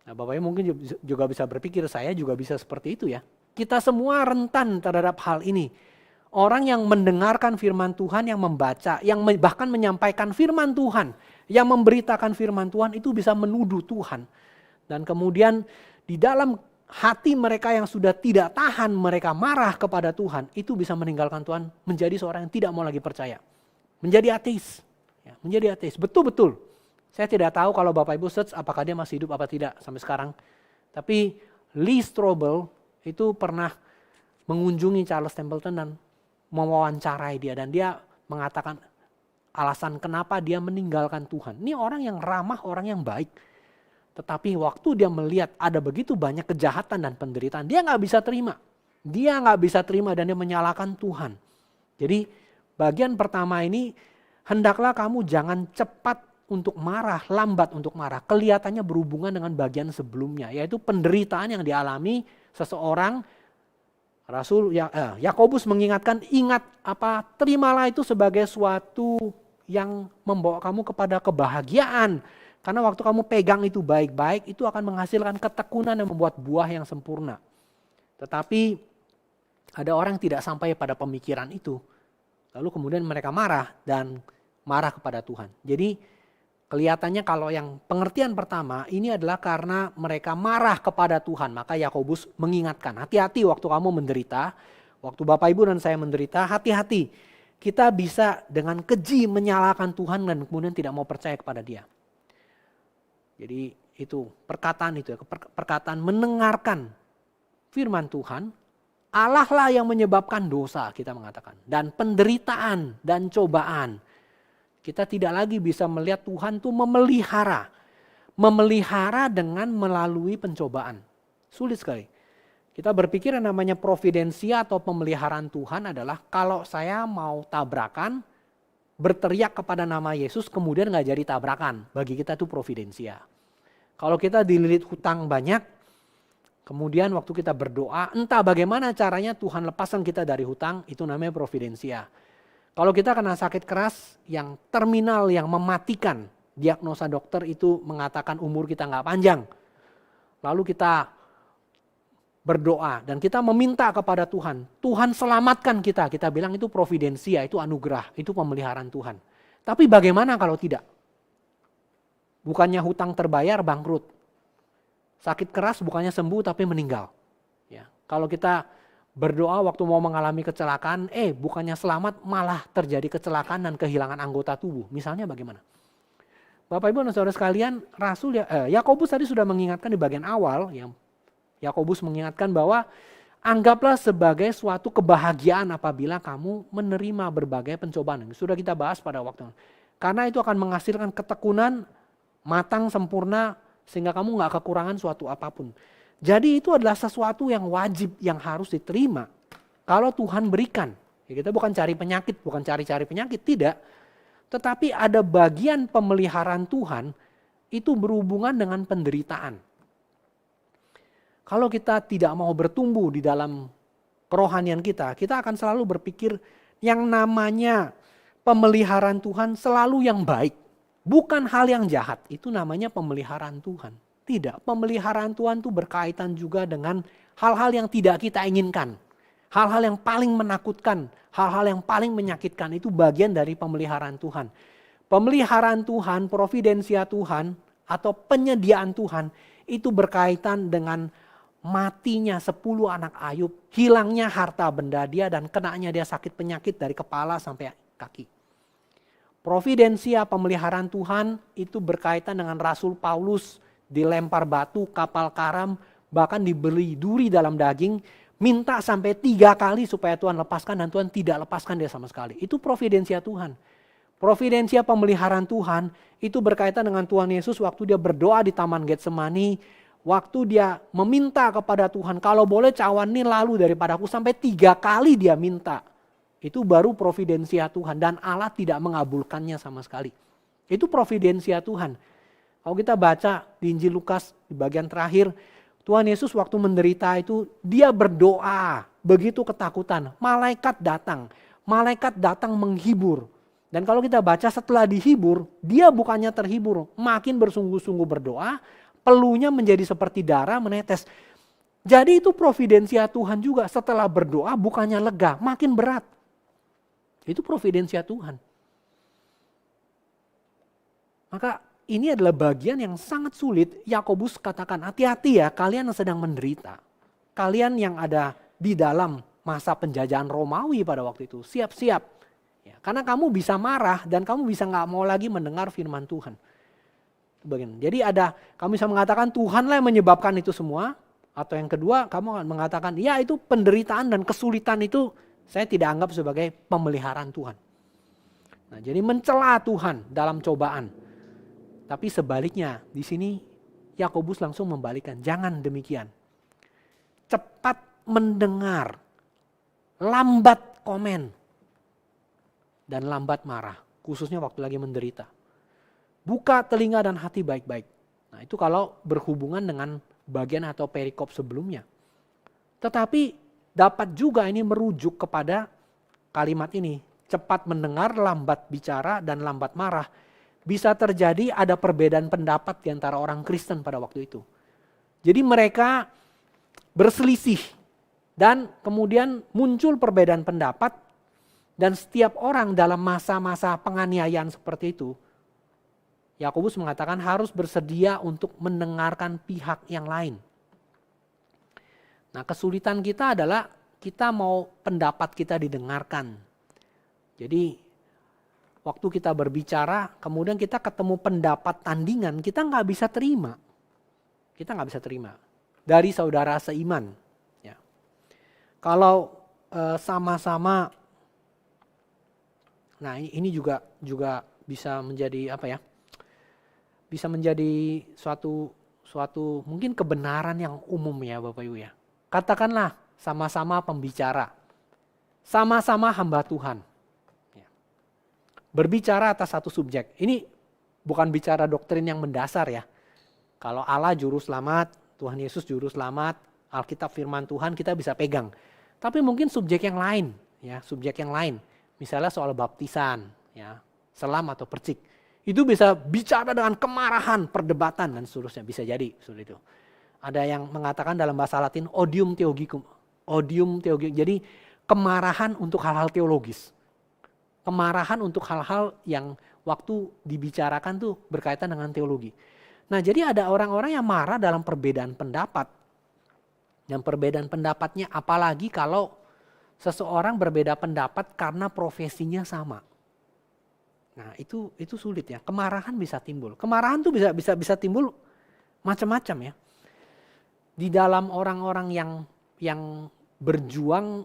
Nah, Bapak Ibu mungkin juga bisa berpikir, saya juga bisa seperti itu ya. Kita semua rentan terhadap hal ini. Orang yang mendengarkan firman Tuhan, yang membaca, yang bahkan menyampaikan firman Tuhan, yang memberitakan firman Tuhan itu bisa menuduh Tuhan. Dan kemudian di dalam hati mereka yang sudah tidak tahan, mereka marah kepada Tuhan, itu bisa meninggalkan Tuhan, menjadi seorang yang tidak mau lagi percaya. Menjadi ateis. Ya, menjadi ateis, betul-betul. Saya tidak tahu kalau Bapak Ibu search apakah dia masih hidup apa tidak sampai sekarang. Tapi Lee Strobel itu pernah mengunjungi Charles Templeton dan mewawancarai dia. Dan dia mengatakan alasan kenapa dia meninggalkan Tuhan. Ini orang yang ramah, orang yang baik. Tetapi waktu dia melihat ada begitu banyak kejahatan dan penderitaan, dia nggak bisa terima. Dia nggak bisa terima dan dia menyalahkan Tuhan. Jadi bagian pertama ini, hendaklah kamu jangan cepat untuk marah, lambat untuk marah. Kelihatannya berhubungan dengan bagian sebelumnya, yaitu penderitaan yang dialami seseorang. Rasul Yakobus mengingatkan, terimalah itu sebagai suatu yang membawa kamu kepada kebahagiaan. Karena waktu kamu pegang itu baik-baik, itu akan menghasilkan ketekunan yang membuat buah yang sempurna. Tetapi ada orang yang tidak sampai pada pemikiran itu. Lalu kemudian mereka marah dan marah kepada Tuhan. Jadi kelihatannya kalau yang pengertian pertama ini adalah karena mereka marah kepada Tuhan. Maka Yakobus mengingatkan, hati-hati waktu kamu menderita, waktu Bapak Ibu dan saya menderita, hati-hati. Kita bisa dengan keji menyalahkan Tuhan dan kemudian tidak mau percaya kepada Dia. Jadi itu perkataan itu ya, perkataan mendengarkan firman Tuhan, Allah lah yang menyebabkan dosa, kita mengatakan, dan penderitaan dan cobaan. Kita tidak lagi bisa melihat Tuhan tuh memelihara dengan melalui pencobaan. Sulit sekali. Kita berpikir yang namanya providensia atau pemeliharaan Tuhan adalah kalau saya mau tabrakan, berteriak kepada nama Yesus kemudian gak jadi tabrakan. Bagi kita itu providensia. Kalau kita dililit hutang banyak, kemudian waktu kita berdoa, entah bagaimana caranya Tuhan lepaskan kita dari hutang, itu namanya providensia. Kalau kita kena sakit keras yang terminal, yang mematikan, diagnosa dokter itu mengatakan umur kita gak panjang. Lalu kita berdoa dan kita meminta kepada Tuhan, Tuhan selamatkan kita. Kita bilang itu providensia, itu anugerah, itu pemeliharaan Tuhan. Tapi bagaimana kalau tidak? Bukannya hutang terbayar, bangkrut. Sakit keras bukannya sembuh tapi meninggal. Ya, kalau kita berdoa waktu mau mengalami kecelakaan, bukannya selamat malah terjadi kecelakaan dan kehilangan anggota tubuh. Misalnya bagaimana? Bapak Ibu dan Saudara sekalian, Yakobus tadi sudah mengingatkan di bagian awal, yang Yakobus mengingatkan bahwa anggaplah sebagai suatu kebahagiaan apabila kamu menerima berbagai pencobaan. Sudah kita bahas pada waktu itu. Karena itu akan menghasilkan ketekunan, matang, sempurna, sehingga kamu gak kekurangan suatu apapun. Jadi itu adalah sesuatu yang wajib, yang harus diterima. Kalau Tuhan berikan. Ya, kita bukan cari penyakit, bukan cari-cari penyakit, tidak. Tetapi ada bagian pemeliharaan Tuhan itu berhubungan dengan penderitaan. Kalau kita tidak mau bertumbuh di dalam kerohanian kita akan selalu berpikir yang namanya pemeliharaan Tuhan selalu yang baik. Bukan hal yang jahat, itu namanya pemeliharaan Tuhan. Tidak, pemeliharaan Tuhan itu berkaitan juga dengan hal-hal yang tidak kita inginkan. Hal-hal yang paling menakutkan, hal-hal yang paling menyakitkan itu bagian dari pemeliharaan Tuhan. Pemeliharaan Tuhan, providensia Tuhan atau penyediaan Tuhan itu berkaitan dengan matinya 10 anak Ayub, hilangnya harta benda dia dan kenanya dia sakit penyakit dari kepala sampai kaki. Providensia pemeliharaan Tuhan itu berkaitan dengan Rasul Paulus dilempar batu, kapal karam, bahkan diberi duri dalam daging, minta sampai 3 kali supaya Tuhan lepaskan dan Tuhan tidak lepaskan dia sama sekali. Itu providensia Tuhan. Providensia pemeliharaan Tuhan itu berkaitan dengan Tuhan Yesus waktu dia berdoa di Taman Getsemani, waktu dia meminta kepada Tuhan, kalau boleh cawan ini lalu daripadaku, sampai 3 kali dia minta. Itu baru providensia Tuhan dan Allah tidak mengabulkannya sama sekali. Itu providensia Tuhan. Kalau kita baca di Injil Lukas di bagian terakhir, Tuhan Yesus waktu menderita itu dia berdoa, begitu ketakutan. Malaikat datang menghibur. Dan kalau kita baca setelah dihibur, dia bukannya terhibur, makin bersungguh-sungguh berdoa, peluhnya menjadi seperti darah menetes. Jadi itu providensia Tuhan juga, setelah berdoa bukannya lega, makin berat. Itu providensia Tuhan. Maka ini adalah bagian yang sangat sulit. Yakobus katakan, hati-hati ya kalian yang sedang menderita. Kalian yang ada di dalam masa penjajahan Romawi pada waktu itu, siap-siap. Ya, karena kamu bisa marah dan kamu bisa gak mau lagi mendengar firman Tuhan. Jadi kamu bisa mengatakan Tuhanlah yang menyebabkan itu semua. Atau yang kedua kamu akan mengatakan ya itu penderitaan dan kesulitan itu saya tidak anggap sebagai pemeliharaan Tuhan. Nah, jadi mencela Tuhan dalam cobaan. Tapi sebaliknya di sini Yakobus langsung membalikkan. Jangan demikian. Cepat mendengar, lambat komen, dan lambat marah. Khususnya waktu lagi menderita. Buka telinga dan hati baik-baik. Nah itu kalau berhubungan dengan bagian atau perikop sebelumnya. Tetapi dapat juga ini merujuk kepada kalimat ini. Cepat mendengar, lambat bicara, dan lambat marah. Bisa terjadi ada perbedaan pendapat di antara orang Kristen pada waktu itu. Jadi mereka berselisih. Dan kemudian muncul perbedaan pendapat. Dan setiap orang dalam masa-masa penganiayaan seperti itu, Yakobus mengatakan harus bersedia untuk mendengarkan pihak yang lain. Nah, kesulitan kita adalah kita mau pendapat kita didengarkan. Jadi waktu kita berbicara, kemudian kita ketemu pendapat tandingan, kita nggak bisa terima. Kita nggak bisa terima dari saudara seiman. Ya. Kalau sama-sama, nah ini juga bisa menjadi apa ya? Bisa menjadi suatu mungkin kebenaran yang umum ya Bapak Ibu ya. Katakanlah sama-sama pembicara, sama-sama hamba Tuhan. Ya. Berbicara atas satu subjek. Ini bukan bicara doktrin yang mendasar ya. Kalau Allah juru selamat, Tuhan Yesus juru selamat, Alkitab firman Tuhan kita bisa pegang. Tapi mungkin subjek yang lain, ya, subjek yang lain. Misalnya soal baptisan, ya, selam atau percik. Itu bisa bicara dengan kemarahan, perdebatan dan seterusnya, bisa jadi seperti itu. Ada yang mengatakan dalam bahasa Latin odium theologicum. Odium theologicum. Jadi kemarahan untuk hal-hal teologis. Kemarahan untuk hal-hal yang waktu dibicarakan tuh berkaitan dengan teologi. Nah, jadi ada orang-orang yang marah dalam perbedaan pendapat. Dan perbedaan pendapatnya apalagi kalau seseorang berbeda pendapat karena profesinya sama. Nah, itu sulit ya. Kemarahan bisa timbul. Kemarahan tuh bisa timbul macam-macam ya. Di dalam orang-orang yang berjuang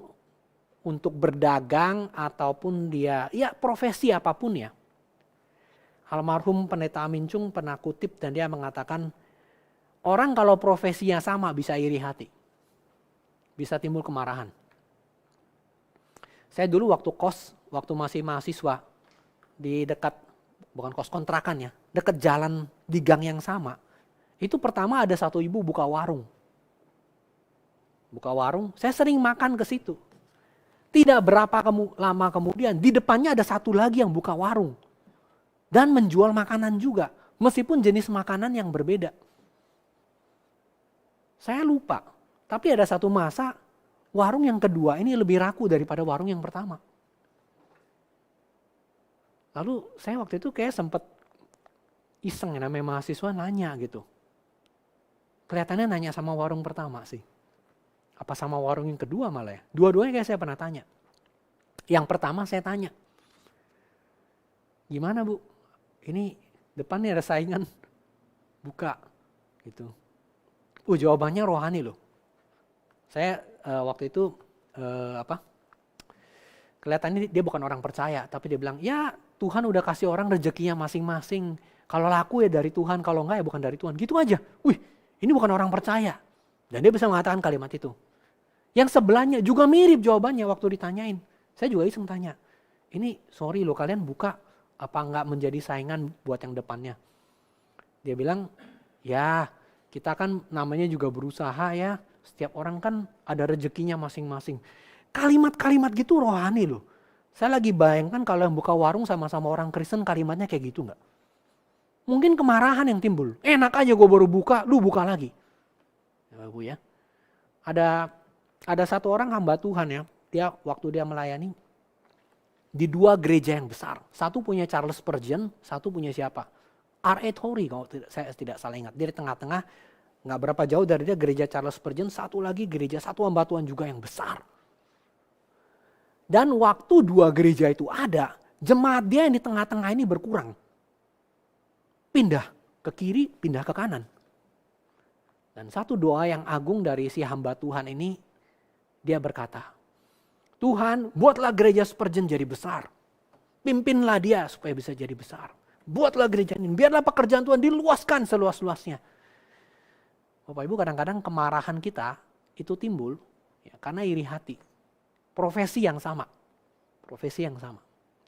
untuk berdagang ataupun dia ya profesi apapun ya. Almarhum Pendeta Amin Chung pernah kutip dan dia mengatakan orang kalau profesinya sama bisa iri hati. Bisa timbul kemarahan. Saya dulu waktu masih mahasiswa di dekat, bukan kos kontrakan ya, dekat jalan di gang yang sama. Itu pertama ada satu ibu buka warung. Buka warung, saya sering makan ke situ. Tidak berapa lama kemudian di depannya ada satu lagi yang buka warung. Dan menjual makanan juga, meskipun jenis makanan yang berbeda. Saya lupa, tapi ada satu masa warung yang kedua ini lebih laku daripada warung yang pertama. Lalu saya waktu itu kayak sempat iseng ya, namanya mahasiswa nanya gitu. Kelihatannya nanya sama warung pertama sih. Apa sama warung yang kedua malah ya. Dua-duanya kayak saya pernah tanya. Yang pertama saya tanya, gimana Bu? Ini depannya ada saingan buka gitu. Jawabannya rohani loh. Saya waktu itu kelihatannya dia bukan orang percaya, tapi dia bilang, ya Tuhan udah kasih orang rezekinya masing-masing. Kalau laku ya dari Tuhan, kalau enggak ya bukan dari Tuhan. Gitu aja. Wih, ini bukan orang percaya. Dan dia bisa mengatakan kalimat itu. Yang sebelahnya juga mirip jawabannya waktu ditanyain. Saya juga iseng tanya, ini sorry loh kalian buka, apa enggak menjadi saingan buat yang depannya? Dia bilang, ya kita kan namanya juga berusaha ya. Setiap orang kan ada rezekinya masing-masing. Kalimat-kalimat gitu rohani loh. Saya lagi bayangkan kalau yang buka warung sama-sama orang Kristen kalimatnya kayak gitu enggak? Mungkin kemarahan yang timbul. Enak aja gue baru buka, lu buka lagi. Ya Bu ya. Ada satu orang hamba Tuhan ya. Waktu dia melayani di dua gereja yang besar. Satu punya Charles Spurgeon, satu punya siapa? R.A. Torrey kalau saya tidak salah ingat. Dia di tengah-tengah, nggak berapa jauh dari dia gereja Charles Spurgeon, satu lagi gereja satu hamba Tuhan juga yang besar. Dan waktu dua gereja itu ada, jemaat dia yang di tengah-tengah ini berkurang. Pindah ke kiri, pindah ke kanan. Dan satu doa yang agung dari si hamba Tuhan ini, dia berkata, Tuhan buatlah gereja Spurgeon jadi besar. Pimpinlah dia supaya bisa jadi besar. Buatlah gereja ini, biarlah pekerjaan Tuhan diluaskan seluas-luasnya. Bapak Ibu, kadang-kadang kemarahan kita itu timbul ya, karena iri hati. Profesi yang sama.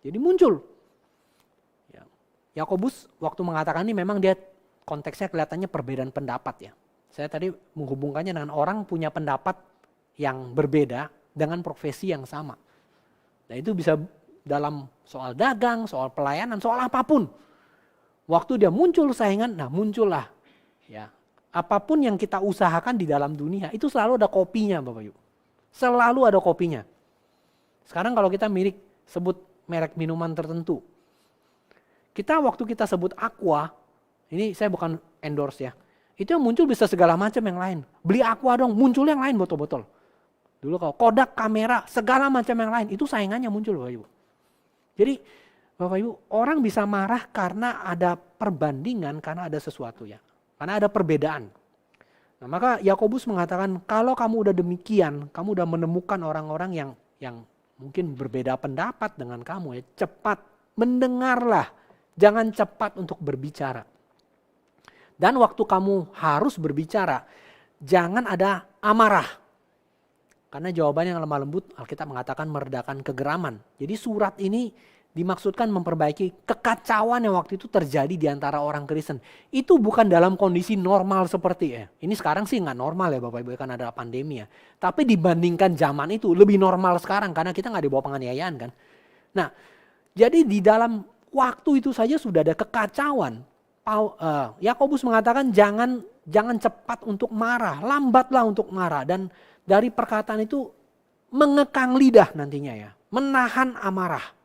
Jadi muncul. Ya. Yakobus waktu mengatakan ini memang dia konteksnya kelihatannya perbedaan pendapat ya. Saya tadi menghubungkannya dengan orang punya pendapat yang berbeda dengan profesi yang sama. Nah itu bisa dalam soal dagang, soal pelayanan, soal apapun. Waktu dia muncul saingan, nah muncullah ya. Apapun yang kita usahakan di dalam dunia itu selalu ada kopinya Bapak Ibu. Selalu ada kopinya. Sekarang kalau kita sebut merek minuman tertentu. Waktu kita sebut Aqua, ini saya bukan endorse ya. Itu yang muncul bisa segala macam yang lain. Beli Aqua dong, muncul yang lain botol-botol. Dulu kalau Kodak, kamera, segala macam yang lain, itu saingannya muncul Bapak Ibu. Jadi Bapak Ibu, orang bisa marah karena ada perbandingan, karena ada sesuatu ya. Karena ada perbedaan. Nah, maka Yakobus mengatakan kalau kamu udah demikian, kamu udah menemukan orang-orang yang mungkin berbeda pendapat dengan kamu, ya cepat mendengarlah, jangan cepat untuk berbicara. Dan waktu kamu harus berbicara, jangan ada amarah. Karena jawaban yang lemah lembut, Alkitab mengatakan meredakan kegeraman. Jadi surat ini dimaksudkan memperbaiki kekacauan yang waktu itu terjadi di antara orang Kristen. Itu bukan dalam kondisi normal seperti ya. Ini sekarang sih nggak normal ya Bapak Ibu, kan ada pandemi ya. Tapi dibandingkan zaman itu lebih normal sekarang karena kita nggak dibawa penganiayaan kan. Nah, jadi di dalam waktu itu saja sudah ada kekacauan. Yakobus mengatakan jangan cepat untuk marah, lambatlah untuk marah, dan dari perkataan itu mengekang lidah nantinya ya, menahan amarah.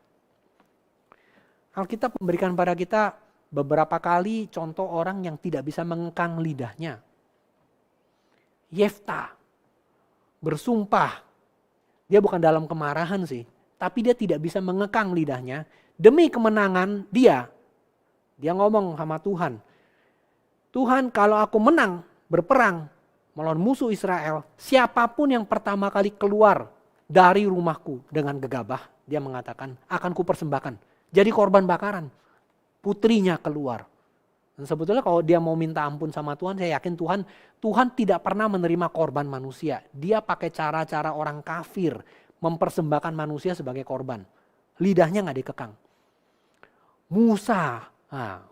Alkitab memberikan pada kita beberapa kali contoh orang yang tidak bisa mengekang lidahnya. Yefta bersumpah, dia bukan dalam kemarahan sih, tapi dia tidak bisa mengekang lidahnya demi kemenangan dia. Dia ngomong sama Tuhan, Tuhan kalau aku menang berperang melawan musuh Israel, siapapun yang pertama kali keluar dari rumahku dengan gegabah, dia mengatakan akan kupersembahkan. Jadi korban bakaran, putrinya keluar. Dan sebetulnya kalau dia mau minta ampun sama Tuhan, saya yakin Tuhan tidak pernah menerima korban manusia. Dia pakai cara-cara orang kafir mempersembahkan manusia sebagai korban. Lidahnya gak dikekang. Musa,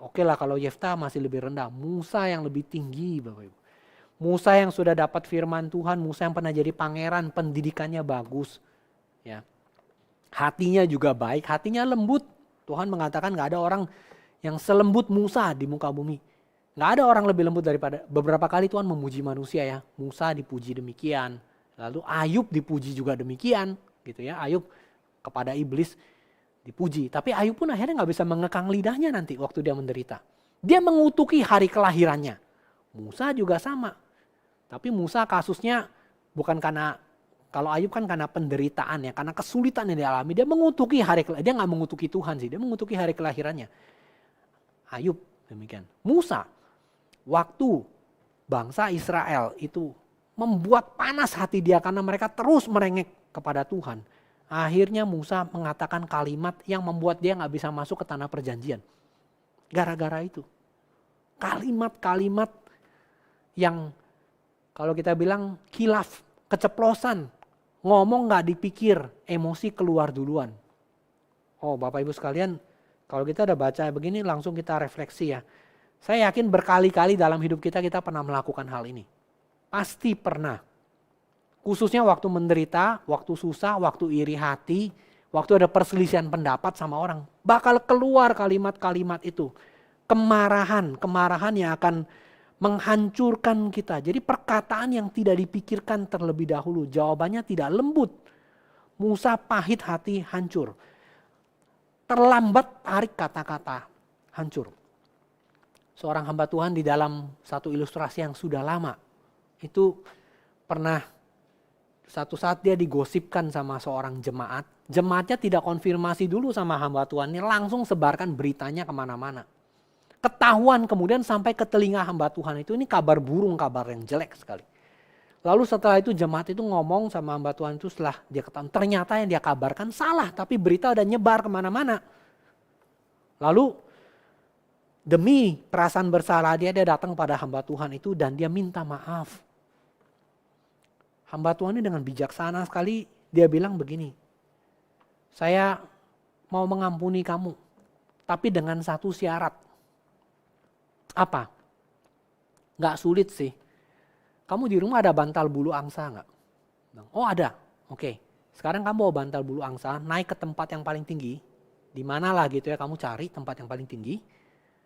oke lah kalau Yefta masih lebih rendah. Musa yang lebih tinggi Bapak Ibu. Musa yang sudah dapat firman Tuhan, Musa yang pernah jadi pangeran, pendidikannya bagus. Ya. Hatinya juga baik, hatinya lembut. Tuhan mengatakan gak ada orang yang selembut Musa di muka bumi. Gak ada orang lebih lembut daripada, beberapa kali Tuhan memuji manusia ya. Musa dipuji demikian, lalu Ayub dipuji juga demikian. Gitu ya, Ayub kepada iblis dipuji. Tapi Ayub pun akhirnya gak bisa mengekang lidahnya nanti waktu dia menderita. Dia mengutuki hari kelahirannya. Musa juga sama. Tapi Musa kasusnya bukan karena, kalau Ayub kan karena penderitaan ya, karena kesulitan yang dialami, dia mengutuki dia nggak mengutuki Tuhan sih, dia mengutuki hari kelahirannya. Ayub demikian. Musa, waktu bangsa Israel itu membuat panas hati dia karena mereka terus merengek kepada Tuhan. Akhirnya Musa mengatakan kalimat yang membuat dia nggak bisa masuk ke tanah perjanjian. Gara-gara itu. Kalimat-kalimat yang kalau kita bilang khilaf, keceplosan, ngomong gak dipikir, emosi keluar duluan. Oh Bapak Ibu sekalian, kalau kita udah baca begini langsung kita refleksi ya. Saya yakin berkali-kali dalam hidup kita pernah melakukan hal ini. Pasti pernah. Khususnya waktu menderita, waktu susah, waktu iri hati, waktu ada perselisihan pendapat sama orang. Bakal keluar kalimat-kalimat itu. Kemarahan yang akan menghancurkan kita. Jadi perkataan yang tidak dipikirkan terlebih dahulu. Jawabannya tidak lembut. Musa pahit hati, hancur. Terlambat tarik kata-kata, hancur. Seorang hamba Tuhan di dalam satu ilustrasi yang sudah lama. Itu pernah satu saat dia digosipkan sama seorang jemaat. Jemaatnya tidak konfirmasi dulu sama hamba Tuhan ini. Langsung sebarkan beritanya kemana-mana. Ketahuan kemudian sampai ke telinga hamba Tuhan itu, ini kabar burung, kabar yang jelek sekali. Lalu setelah itu jemaat itu ngomong sama hamba Tuhan itu setelah dia ketahuan. Ternyata yang dia kabarkan salah, tapi berita udah nyebar kemana-mana. Lalu demi perasaan bersalah dia datang pada hamba Tuhan itu dan dia minta maaf. Hamba Tuhan ini dengan bijaksana sekali dia bilang begini, saya mau mengampuni kamu, tapi dengan satu syarat. Apa? Gak sulit sih. Kamu di rumah ada bantal bulu angsa gak? Oh ada, oke. Sekarang kamu bawa bantal bulu angsa, naik ke tempat yang paling tinggi. Di mana lah gitu ya, kamu cari tempat yang paling tinggi.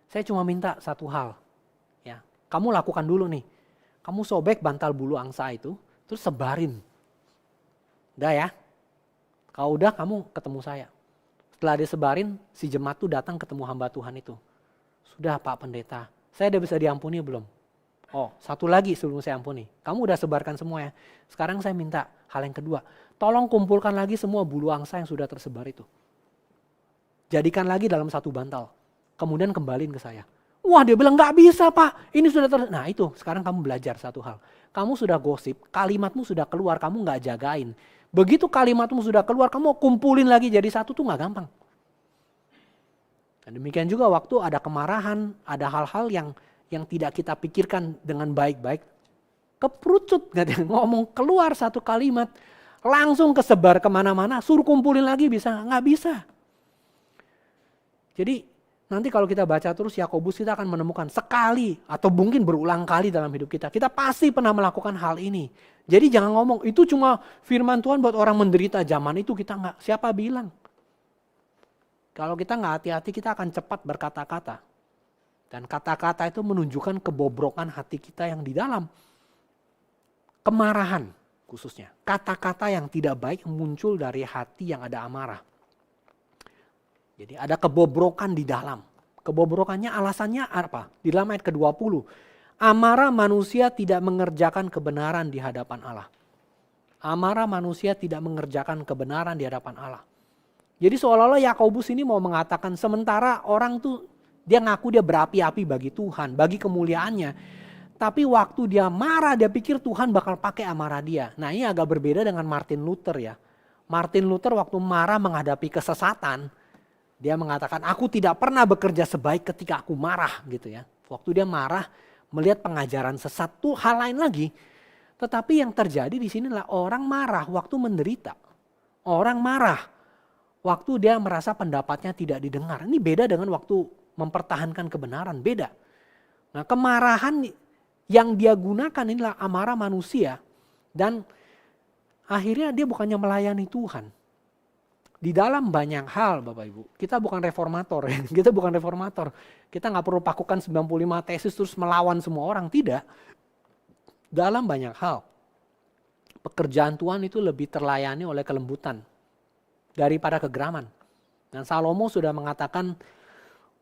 Saya cuma minta satu hal. Ya, kamu lakukan dulu nih. Kamu sobek bantal bulu angsa itu, terus sebarin. Udah ya. Kalau udah kamu ketemu saya. Setelah dia sebarin, si jemaat tuh datang ketemu hamba Tuhan itu. Sudah Pak Pendeta, saya udah bisa diampuni belum? Oh, satu lagi sebelum saya ampuni. Kamu udah sebarkan semua ya. Sekarang saya minta hal yang kedua. Tolong kumpulkan lagi semua bulu angsa yang sudah tersebar itu. Jadikan lagi dalam satu bantal. Kemudian kembaliin ke saya. Wah dia bilang gak bisa Pak. Ini sudah Nah itu sekarang kamu belajar satu hal. Kamu sudah gosip, kalimatmu sudah keluar, kamu gak jagain. Begitu kalimatmu sudah keluar, kamu kumpulin lagi jadi satu tuh gak gampang. Dan demikian juga waktu ada kemarahan, ada hal-hal yang tidak kita pikirkan dengan baik-baik. Keperucut, ngomong keluar satu kalimat, langsung kesebar kemana-mana, suruh kumpulin lagi bisa? Nggak bisa. Jadi nanti kalau kita baca terus Yakobus, kita akan menemukan sekali atau mungkin berulang kali dalam hidup kita. Kita pasti pernah melakukan hal ini. Jadi jangan ngomong itu cuma firman Tuhan buat orang menderita, zaman itu kita nggak. Siapa bilang? Kalau kita nggak hati-hati kita akan cepat berkata-kata. Dan kata-kata itu menunjukkan kebobrokan hati kita yang di dalam. Kemarahan khususnya. Kata-kata yang tidak baik muncul dari hati yang ada amarah. Jadi ada kebobrokan di dalam. Kebobrokannya alasannya apa? Di dalam ayat ke-20. Amarah manusia tidak mengerjakan kebenaran di hadapan Allah. Amarah manusia tidak mengerjakan kebenaran di hadapan Allah. Jadi seolah-olah Yakobus ini mau mengatakan sementara orang tuh dia ngaku dia berapi-api bagi Tuhan, bagi kemuliaannya. Tapi waktu dia marah dia pikir Tuhan bakal pakai amarah dia. Nah ini agak berbeda dengan Martin Luther ya. Martin Luther waktu marah menghadapi kesesatan, dia mengatakan aku tidak pernah bekerja sebaik ketika aku marah gitu ya. Waktu dia marah melihat pengajaran sesat tuh hal lain lagi. Tetapi yang terjadi di sini adalah orang marah waktu menderita. Orang marah waktu dia merasa pendapatnya tidak didengar. Ini beda dengan waktu mempertahankan kebenaran, beda. Nah kemarahan yang dia gunakan inilah amarah manusia. Dan akhirnya dia bukannya melayani Tuhan. Di dalam banyak hal Bapak Ibu, kita bukan reformator ya. Kita bukan reformator. Kita gak perlu pakukan 95 tesis terus melawan semua orang, tidak. Dalam banyak hal, pekerjaan Tuhan itu lebih terlayani oleh kelembutan daripada kegeraman. Dan Salomo sudah mengatakan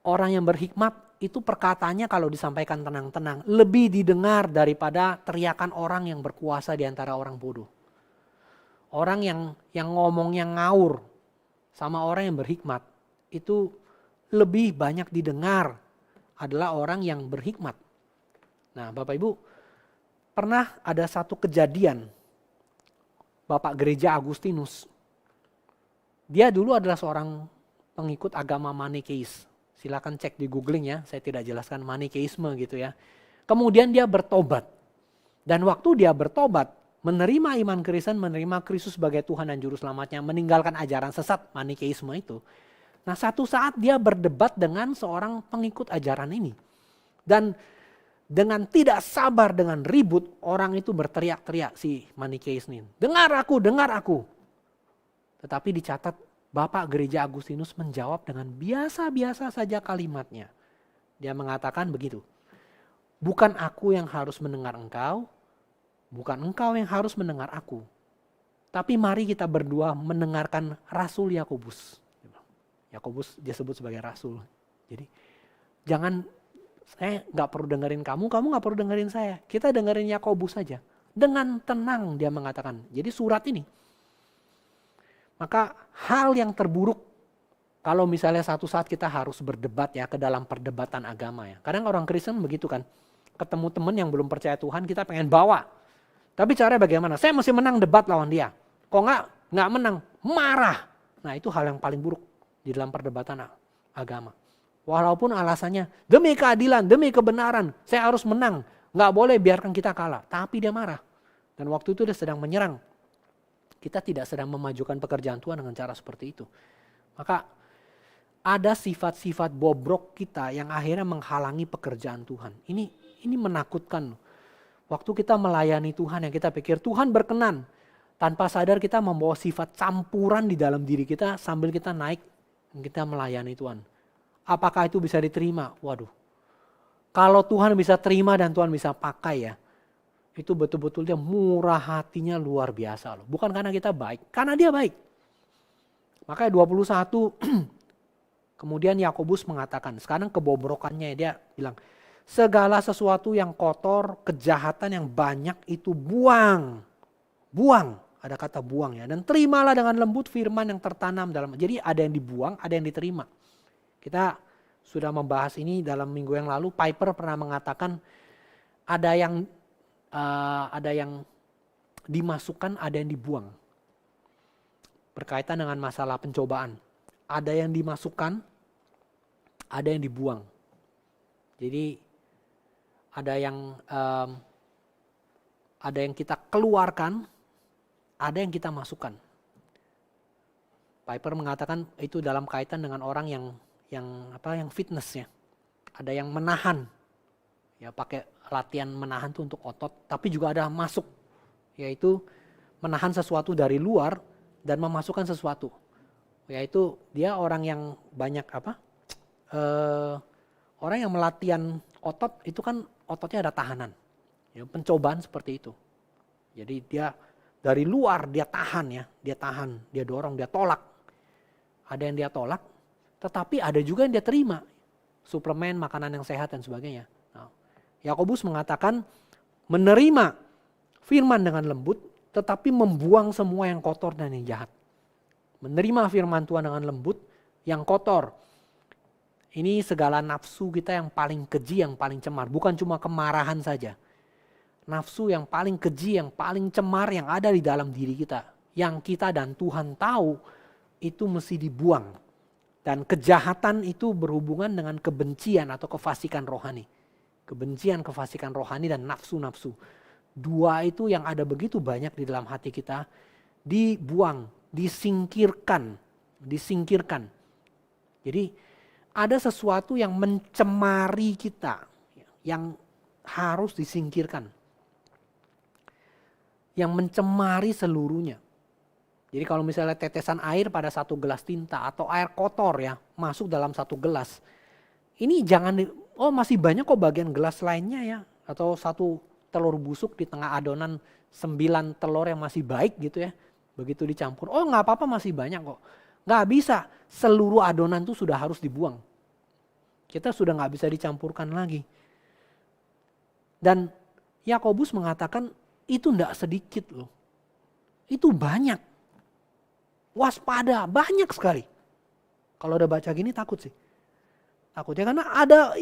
orang yang berhikmat itu perkataannya kalau disampaikan tenang-tenang lebih didengar daripada teriakan orang yang berkuasa di antara orang bodoh. Orang yang ngomongnya ngawur sama orang yang berhikmat itu lebih banyak didengar adalah orang yang berhikmat. Nah Bapak Ibu, pernah ada satu kejadian Bapak Gereja Agustinus. Dia dulu adalah seorang pengikut agama Manikeis. Silakan cek di googling ya, saya tidak jelaskan Manikeisme gitu ya. Kemudian dia bertobat. Dan waktu dia bertobat, menerima iman Kristen, menerima Kristus sebagai Tuhan dan Juru Selamatnya, meninggalkan ajaran sesat Manikeisme itu. Nah satu saat dia berdebat dengan seorang pengikut ajaran ini. Dan dengan tidak sabar, dengan ribut, orang itu berteriak-teriak si Manikeis ini. Dengar aku, dengar aku. Tetapi dicatat Bapak Gereja Agustinus menjawab dengan biasa-biasa saja kalimatnya. Dia mengatakan begitu. Bukan aku yang harus mendengar engkau, bukan engkau yang harus mendengar aku. Tapi mari kita berdua mendengarkan Rasul Yakobus. Yakobus dia sebut sebagai Rasul. Jadi jangan, saya gak perlu dengerin kamu gak perlu dengerin saya. Kita dengerin Yakobus saja. Dengan tenang dia mengatakan. Jadi surat ini. Maka hal yang terburuk kalau misalnya satu saat kita harus berdebat ya ke dalam perdebatan agama ya. Kadang orang Kristen begitu kan. Ketemu teman yang belum percaya Tuhan kita pengen bawa. Tapi caranya bagaimana? Saya mesti menang debat lawan dia. Kok nggak menang, marah. Nah itu hal yang paling buruk di dalam perdebatan agama. Walaupun alasannya demi keadilan, demi kebenaran, saya harus menang. Nggak boleh biarkan kita kalah. Tapi dia marah. Dan waktu itu dia sedang menyerang. Kita tidak sedang memajukan pekerjaan Tuhan dengan cara seperti itu. Maka ada sifat-sifat bobrok kita yang akhirnya menghalangi pekerjaan Tuhan. Ini menakutkan. Waktu kita melayani Tuhan yang kita pikir Tuhan berkenan. Tanpa sadar kita membawa sifat campuran di dalam diri kita sambil kita naik, kita melayani Tuhan. Apakah itu bisa diterima? Waduh. Kalau Tuhan bisa terima dan Tuhan bisa pakai ya. Itu betul-betul dia murah hatinya luar biasa loh. Bukan karena kita baik, karena dia baik. Makanya 21 kemudian Yakobus mengatakan, sekarang kebobrokannya dia bilang, segala sesuatu yang kotor, kejahatan yang banyak itu buang. Buang, ada kata buang ya. Dan terimalah dengan lembut firman yang tertanam dalam. Jadi ada yang dibuang, ada yang diterima. Kita sudah membahas ini dalam minggu yang lalu. Piper pernah mengatakan ada yang ada yang dimasukkan, ada yang dibuang. Berkaitan dengan masalah pencobaan. Ada yang dimasukkan, ada yang dibuang. Jadi ada yang kita keluarkan, ada yang kita masukkan. Piper mengatakan itu dalam kaitan dengan orang yang fitnessnya. Ada yang menahan, ya pakai latihan menahan itu untuk otot, tapi juga ada masuk, yaitu menahan sesuatu dari luar dan memasukkan sesuatu. Yaitu dia orang yang banyak orang yang melatihan otot itu kan ototnya ada tahanan. Ya, pencobaan seperti itu. Jadi dia dari luar dia tahan ya, dia tahan, dia dorong, dia tolak. Ada yang dia tolak, tetapi ada juga yang dia terima. Suplemen, makanan yang sehat dan sebagainya. Nah, Yakobus mengatakan menerima firman dengan lembut, tetapi membuang semua yang kotor dan yang jahat. Menerima firman Tuhan dengan lembut, yang kotor. Ini segala nafsu kita yang paling keji, yang paling cemar. Bukan cuma kemarahan saja. Nafsu yang paling keji, yang paling cemar yang ada di dalam diri kita. Yang kita dan Tuhan tahu itu mesti dibuang. Dan kejahatan itu berhubungan dengan kebencian atau kefasikan rohani. Kebencian, kefasikan rohani dan nafsu-nafsu. Dua itu yang ada begitu banyak di dalam hati kita, dibuang, disingkirkan. Jadi ada sesuatu yang mencemari kita, yang harus disingkirkan. Yang mencemari seluruhnya. Jadi kalau misalnya tetesan air pada satu gelas tinta atau air kotor ya masuk dalam satu gelas. Ini jangan, masih banyak kok bagian gelas lainnya ya. Atau satu telur busuk di tengah adonan 9 telur yang masih baik gitu ya. Begitu dicampur, gak apa-apa masih banyak kok. Gak bisa, seluruh adonan itu sudah harus dibuang. Kita sudah gak bisa dicampurkan lagi. Dan Yakobus mengatakan itu gak sedikit loh. Itu banyak. Waspada, banyak sekali. Kalau udah baca gini takut sih. Takutnya karena ada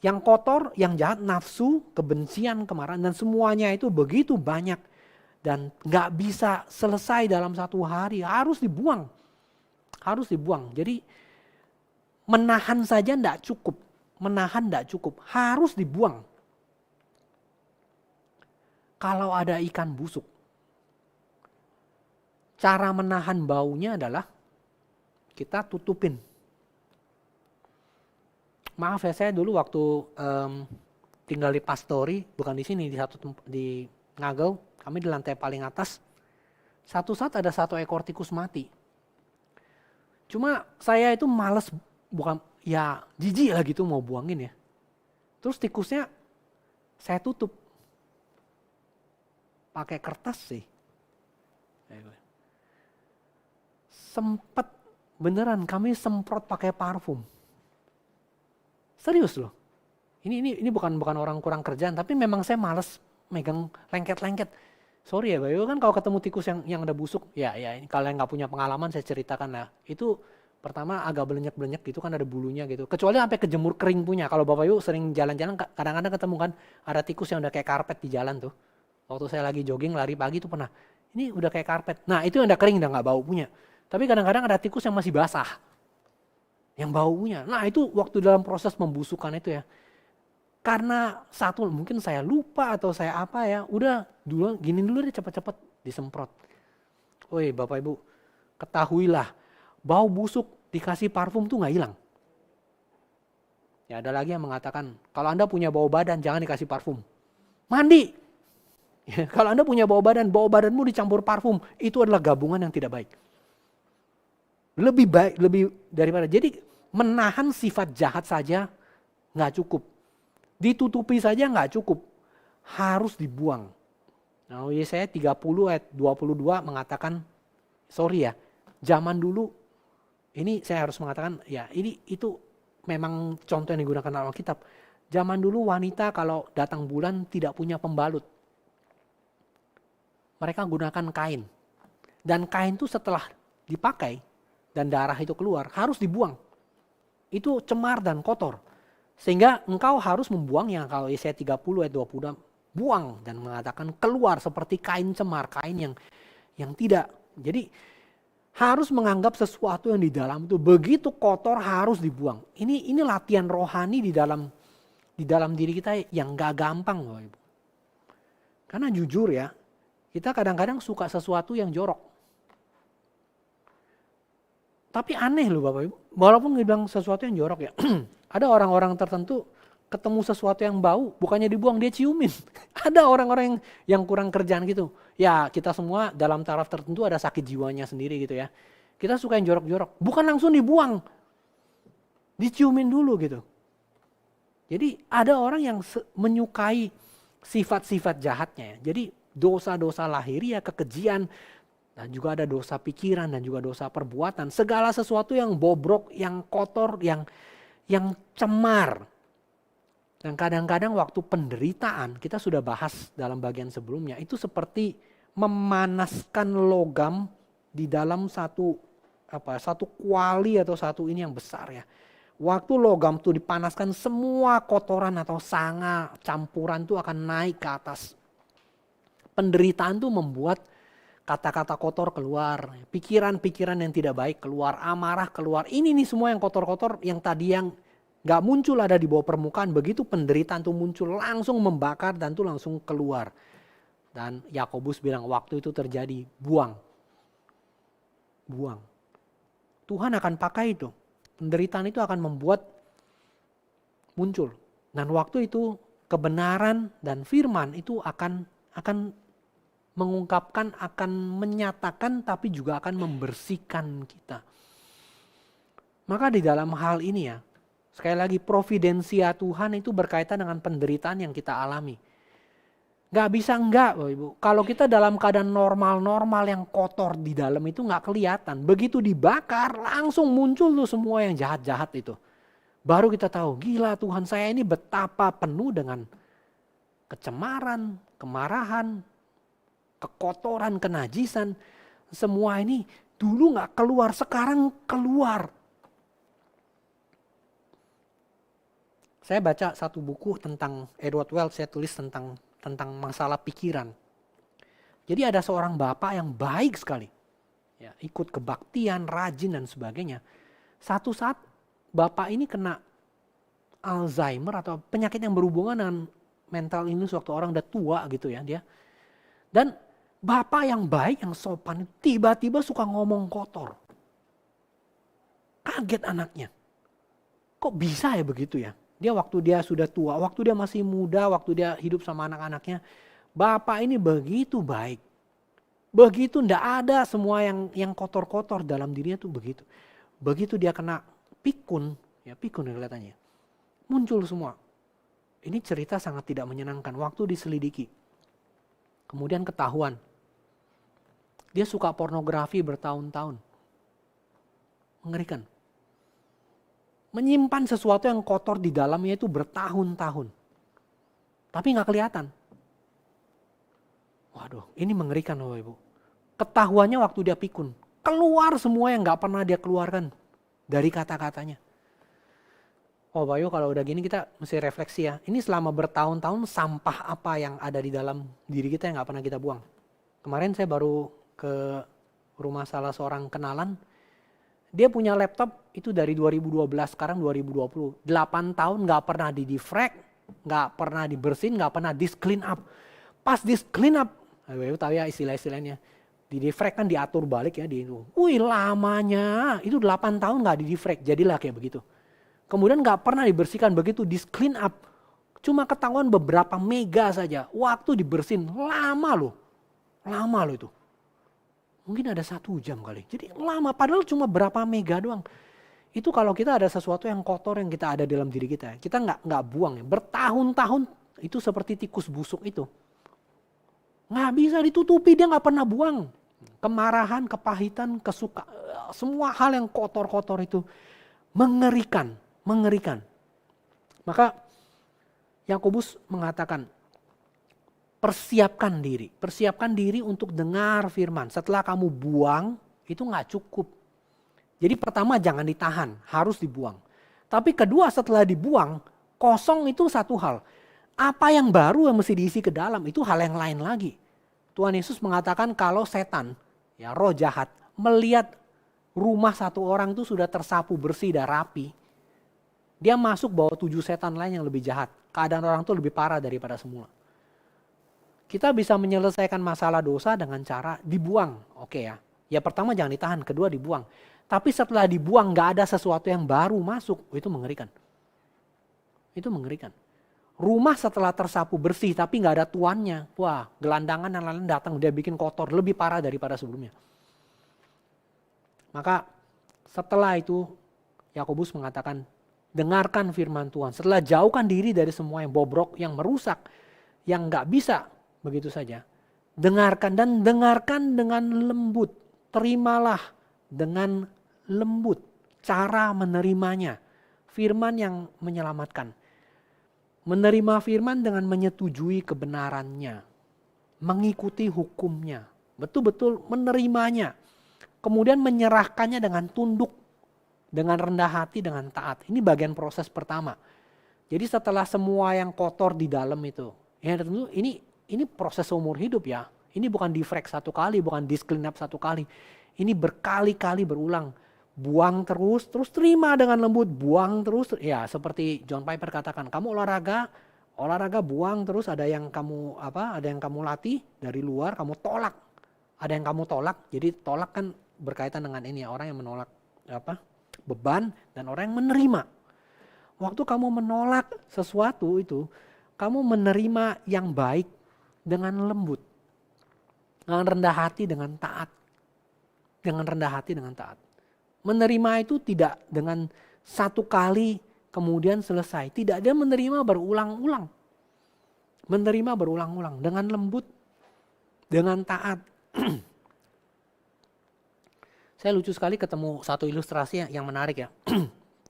yang kotor, yang jahat, nafsu, kebencian, kemarahan, dan semuanya itu begitu banyak. Dan gak bisa selesai dalam satu hari, harus dibuang. Harus dibuang. Jadi menahan saja gak cukup. Menahan gak cukup, harus dibuang. Kalau ada ikan busuk, cara menahan baunya adalah kita tutupin. Maaf ya, saya dulu waktu tinggal di Pastori, bukan di sini, di Ngagel, kami di lantai paling atas. Satu saat ada 1 ekor tikus mati. Cuma saya itu males, bukan ya jijik lah gitu mau buangin ya. Terus tikusnya saya tutup pakai kertas sih. Sempet beneran kami semprot pakai parfum. Serius loh. Ini bukan orang kurang kerjaan, tapi memang saya males megang lengket-lengket. Sorry ya Bayu, kan kalau ketemu tikus yang udah busuk, ya ini kalau yang nggak punya pengalaman saya ceritakan lah. Itu pertama agak belenyek-belenyek gitu kan, ada bulunya gitu. Kecuali sampai kejemur kering punya. Kalau Bapak Ibu sering jalan-jalan kadang-kadang ketemu kan ada tikus yang udah kayak karpet di jalan tuh. Waktu saya lagi jogging lari pagi tuh pernah. Ini udah kayak karpet. Nah itu yang udah kering, udah nggak bau punya. Tapi kadang-kadang ada tikus yang masih basah, yang baunya. Nah itu waktu dalam proses pembusukan itu ya. Karena satu mungkin saya lupa atau saya apa ya, udah dulu gini dulu deh cepet-cepet disemprot. Woi Bapak Ibu, ketahuilah bau busuk dikasih parfum tuh nggak hilang. Ya ada lagi yang mengatakan kalau Anda punya bau badan jangan dikasih parfum, mandi. Ya, kalau Anda punya bau badanmu dicampur parfum, itu adalah gabungan yang tidak baik. Lebih baik, lebih daripada. Jadi menahan sifat jahat saja nggak cukup. Ditutupi saja nggak cukup. Harus dibuang. Nah Yesaya 30 ayat 22 mengatakan, sorry ya, zaman dulu, ini saya harus mengatakan, ya itu memang contoh yang digunakan dalam Alkitab. Zaman dulu wanita kalau datang bulan tidak punya pembalut. Mereka gunakan kain. Dan kain itu setelah dipakai dan darah itu keluar harus dibuang. Itu cemar dan kotor. Sehingga engkau harus membuang yang kalau Yesaya 30 ayat 22 buang dan mengatakan keluar seperti kain cemar, kain yang tidak. Jadi harus menganggap sesuatu yang di dalam itu begitu kotor harus dibuang. Ini latihan rohani di dalam diri kita yang gak gampang loh Ibu. Karena jujur ya, kita kadang-kadang suka sesuatu yang jorok. Tapi aneh loh Bapak Ibu, walaupun dibilang sesuatu yang jorok ya, ada orang-orang tertentu ketemu sesuatu yang bau, bukannya dibuang dia ciumin. Ada orang-orang yang kurang kerjaan gitu. Ya kita semua dalam taraf tertentu ada sakit jiwanya sendiri gitu ya. Kita suka yang jorok-jorok, bukan langsung dibuang, diciumin dulu gitu. Jadi ada orang yang menyukai sifat-sifat jahatnya ya. Jadi dosa-dosa lahiriah, kekejian, dan juga ada dosa pikiran dan juga dosa perbuatan. Segala sesuatu yang bobrok, yang kotor, yang cemar. Dan kadang-kadang waktu penderitaan, kita sudah bahas dalam bagian sebelumnya, itu seperti memanaskan logam di dalam satu kuali atau satu ini yang besar ya. Waktu logam itu dipanaskan, semua kotoran atau sanga campuran itu akan naik ke atas. Penderitaan itu membuat kata-kata kotor keluar, pikiran-pikiran yang tidak baik keluar, amarah keluar. Ini nih semua yang kotor-kotor yang tadi yang gak muncul ada di bawah permukaan. Begitu penderitaan itu muncul langsung membakar dan itu langsung keluar. Dan Yakobus bilang waktu itu terjadi, buang. Buang. Tuhan akan pakai itu. Penderitaan itu akan membuat muncul. Dan waktu itu kebenaran dan firman itu akan mengungkapkan, akan menyatakan, tapi juga akan membersihkan kita. Maka di dalam hal ini ya, sekali lagi providensia Tuhan itu berkaitan dengan penderitaan yang kita alami. Gak bisa enggak Bapak Ibu, kalau kita dalam keadaan normal-normal yang kotor di dalam itu gak kelihatan. Begitu dibakar langsung muncul tuh semua yang jahat-jahat itu. Baru kita tahu, gila Tuhan saya ini betapa penuh dengan kecemaran, kemarahan, kekotoran, kenajisan, semua ini dulu gak keluar, sekarang keluar. Saya baca satu buku tentang Edward Wells, saya tulis tentang masalah pikiran. Jadi ada seorang bapak yang baik sekali, ya, ikut kebaktian, rajin dan sebagainya. Satu saat bapak ini kena Alzheimer atau penyakit yang berhubungan dengan mental illness waktu orang udah tua gitu ya dia. Dan bapak yang baik, yang sopan, tiba-tiba suka ngomong kotor. Kaget anaknya. Kok bisa ya begitu ya? Dia waktu dia sudah tua, waktu dia masih muda, waktu dia hidup sama anak-anaknya. Bapak ini begitu baik. Begitu ndak ada semua yang kotor-kotor dalam dirinya tuh begitu. Begitu dia kena pikun kelihatannya. Muncul semua. Ini cerita sangat tidak menyenangkan. Waktu diselidiki. Kemudian ketahuan. Dia suka pornografi bertahun-tahun. Mengerikan. Menyimpan sesuatu yang kotor di dalamnya itu bertahun-tahun. Tapi gak kelihatan. Waduh, ini mengerikan Bapak Ibu. Ketahuannya waktu dia pikun. Keluar semua yang gak pernah dia keluarkan dari kata-katanya. Oh Bapak Ibu, kalau udah gini kita mesti refleksi ya. Ini selama bertahun-tahun sampah apa yang ada di dalam diri kita yang gak pernah kita buang. Kemarin saya baru ke rumah salah seorang kenalan. Dia punya laptop itu dari 2012, sekarang 2020. 8 tahun gak pernah di-defrag, gak pernah dibersihin, gak pernah dis-clean up. Pas dis-clean up, Ibu tahu ya istilah-istilahnya. Di-defrag kan diatur balik ya. Wih lamanya, itu 8 tahun gak di-defrag, jadilah kayak begitu. Kemudian gak pernah dibersihkan, begitu dis-clean up. Cuma ketahuan beberapa mega saja. Waktu dibersihin, lama loh itu. Mungkin ada 1 jam kali. Jadi lama, padahal cuma berapa mega doang. Itu kalau kita ada sesuatu yang kotor yang kita ada dalam diri kita. Kita nggak buang ya. Bertahun-tahun itu seperti tikus busuk itu. Nggak bisa ditutupi, dia nggak pernah buang. Kemarahan, kepahitan, semua hal yang kotor-kotor itu mengerikan. Maka Yakobus mengatakan, persiapkan diri untuk dengar firman. Setelah kamu buang, itu gak cukup. Jadi pertama jangan ditahan, harus dibuang. Tapi kedua setelah dibuang, kosong itu satu hal. Apa yang baru yang mesti diisi ke dalam itu hal yang lain lagi. Tuhan Yesus mengatakan kalau setan, ya roh jahat, melihat rumah satu orang itu sudah tersapu bersih dan rapi, dia masuk bawa 7 setan lain yang lebih jahat. Keadaan orang itu lebih parah daripada semula. Kita bisa menyelesaikan masalah dosa dengan cara dibuang. Oke ya. Ya pertama jangan ditahan, kedua dibuang. Tapi setelah dibuang gak ada sesuatu yang baru masuk. Itu mengerikan. Itu mengerikan. Rumah setelah tersapu bersih tapi gak ada tuannya. Wah, gelandangan yang lain datang, dia bikin kotor. Lebih parah daripada sebelumnya. Maka setelah itu Yakobus mengatakan, dengarkan firman Tuhan. Setelah jauhkan diri dari semua yang bobrok, yang merusak, yang gak bisa begitu saja. Dengarkan dan dengarkan dengan lembut. Terimalah dengan lembut cara menerimanya. Firman yang menyelamatkan. Menerima firman dengan menyetujui kebenarannya. Mengikuti hukumnya. Betul-betul menerimanya. Kemudian menyerahkannya dengan tunduk. Dengan rendah hati, dengan taat. Ini bagian proses pertama. Jadi setelah semua yang kotor di dalam itu. Ya tentu ini proses seumur hidup ya. Ini bukan di-frag satu kali, bukan di-clean up satu kali. Ini berkali-kali berulang. Buang terus terima dengan lembut, buang terus. Ya seperti John Piper katakan, kamu olahraga buang terus, ada yang kamu latih dari luar, kamu tolak. Ada yang kamu tolak, jadi tolak kan berkaitan dengan ini ya, orang yang menolak beban dan orang yang menerima. Waktu kamu menolak sesuatu itu, kamu menerima yang baik dengan lembut. Dengan rendah hati, dengan taat. Dengan rendah hati, dengan taat. Menerima itu tidak dengan satu kali kemudian selesai. Tidak, dia menerima berulang-ulang. Menerima berulang-ulang dengan lembut, dengan taat. Saya lucu sekali ketemu satu ilustrasi yang menarik ya.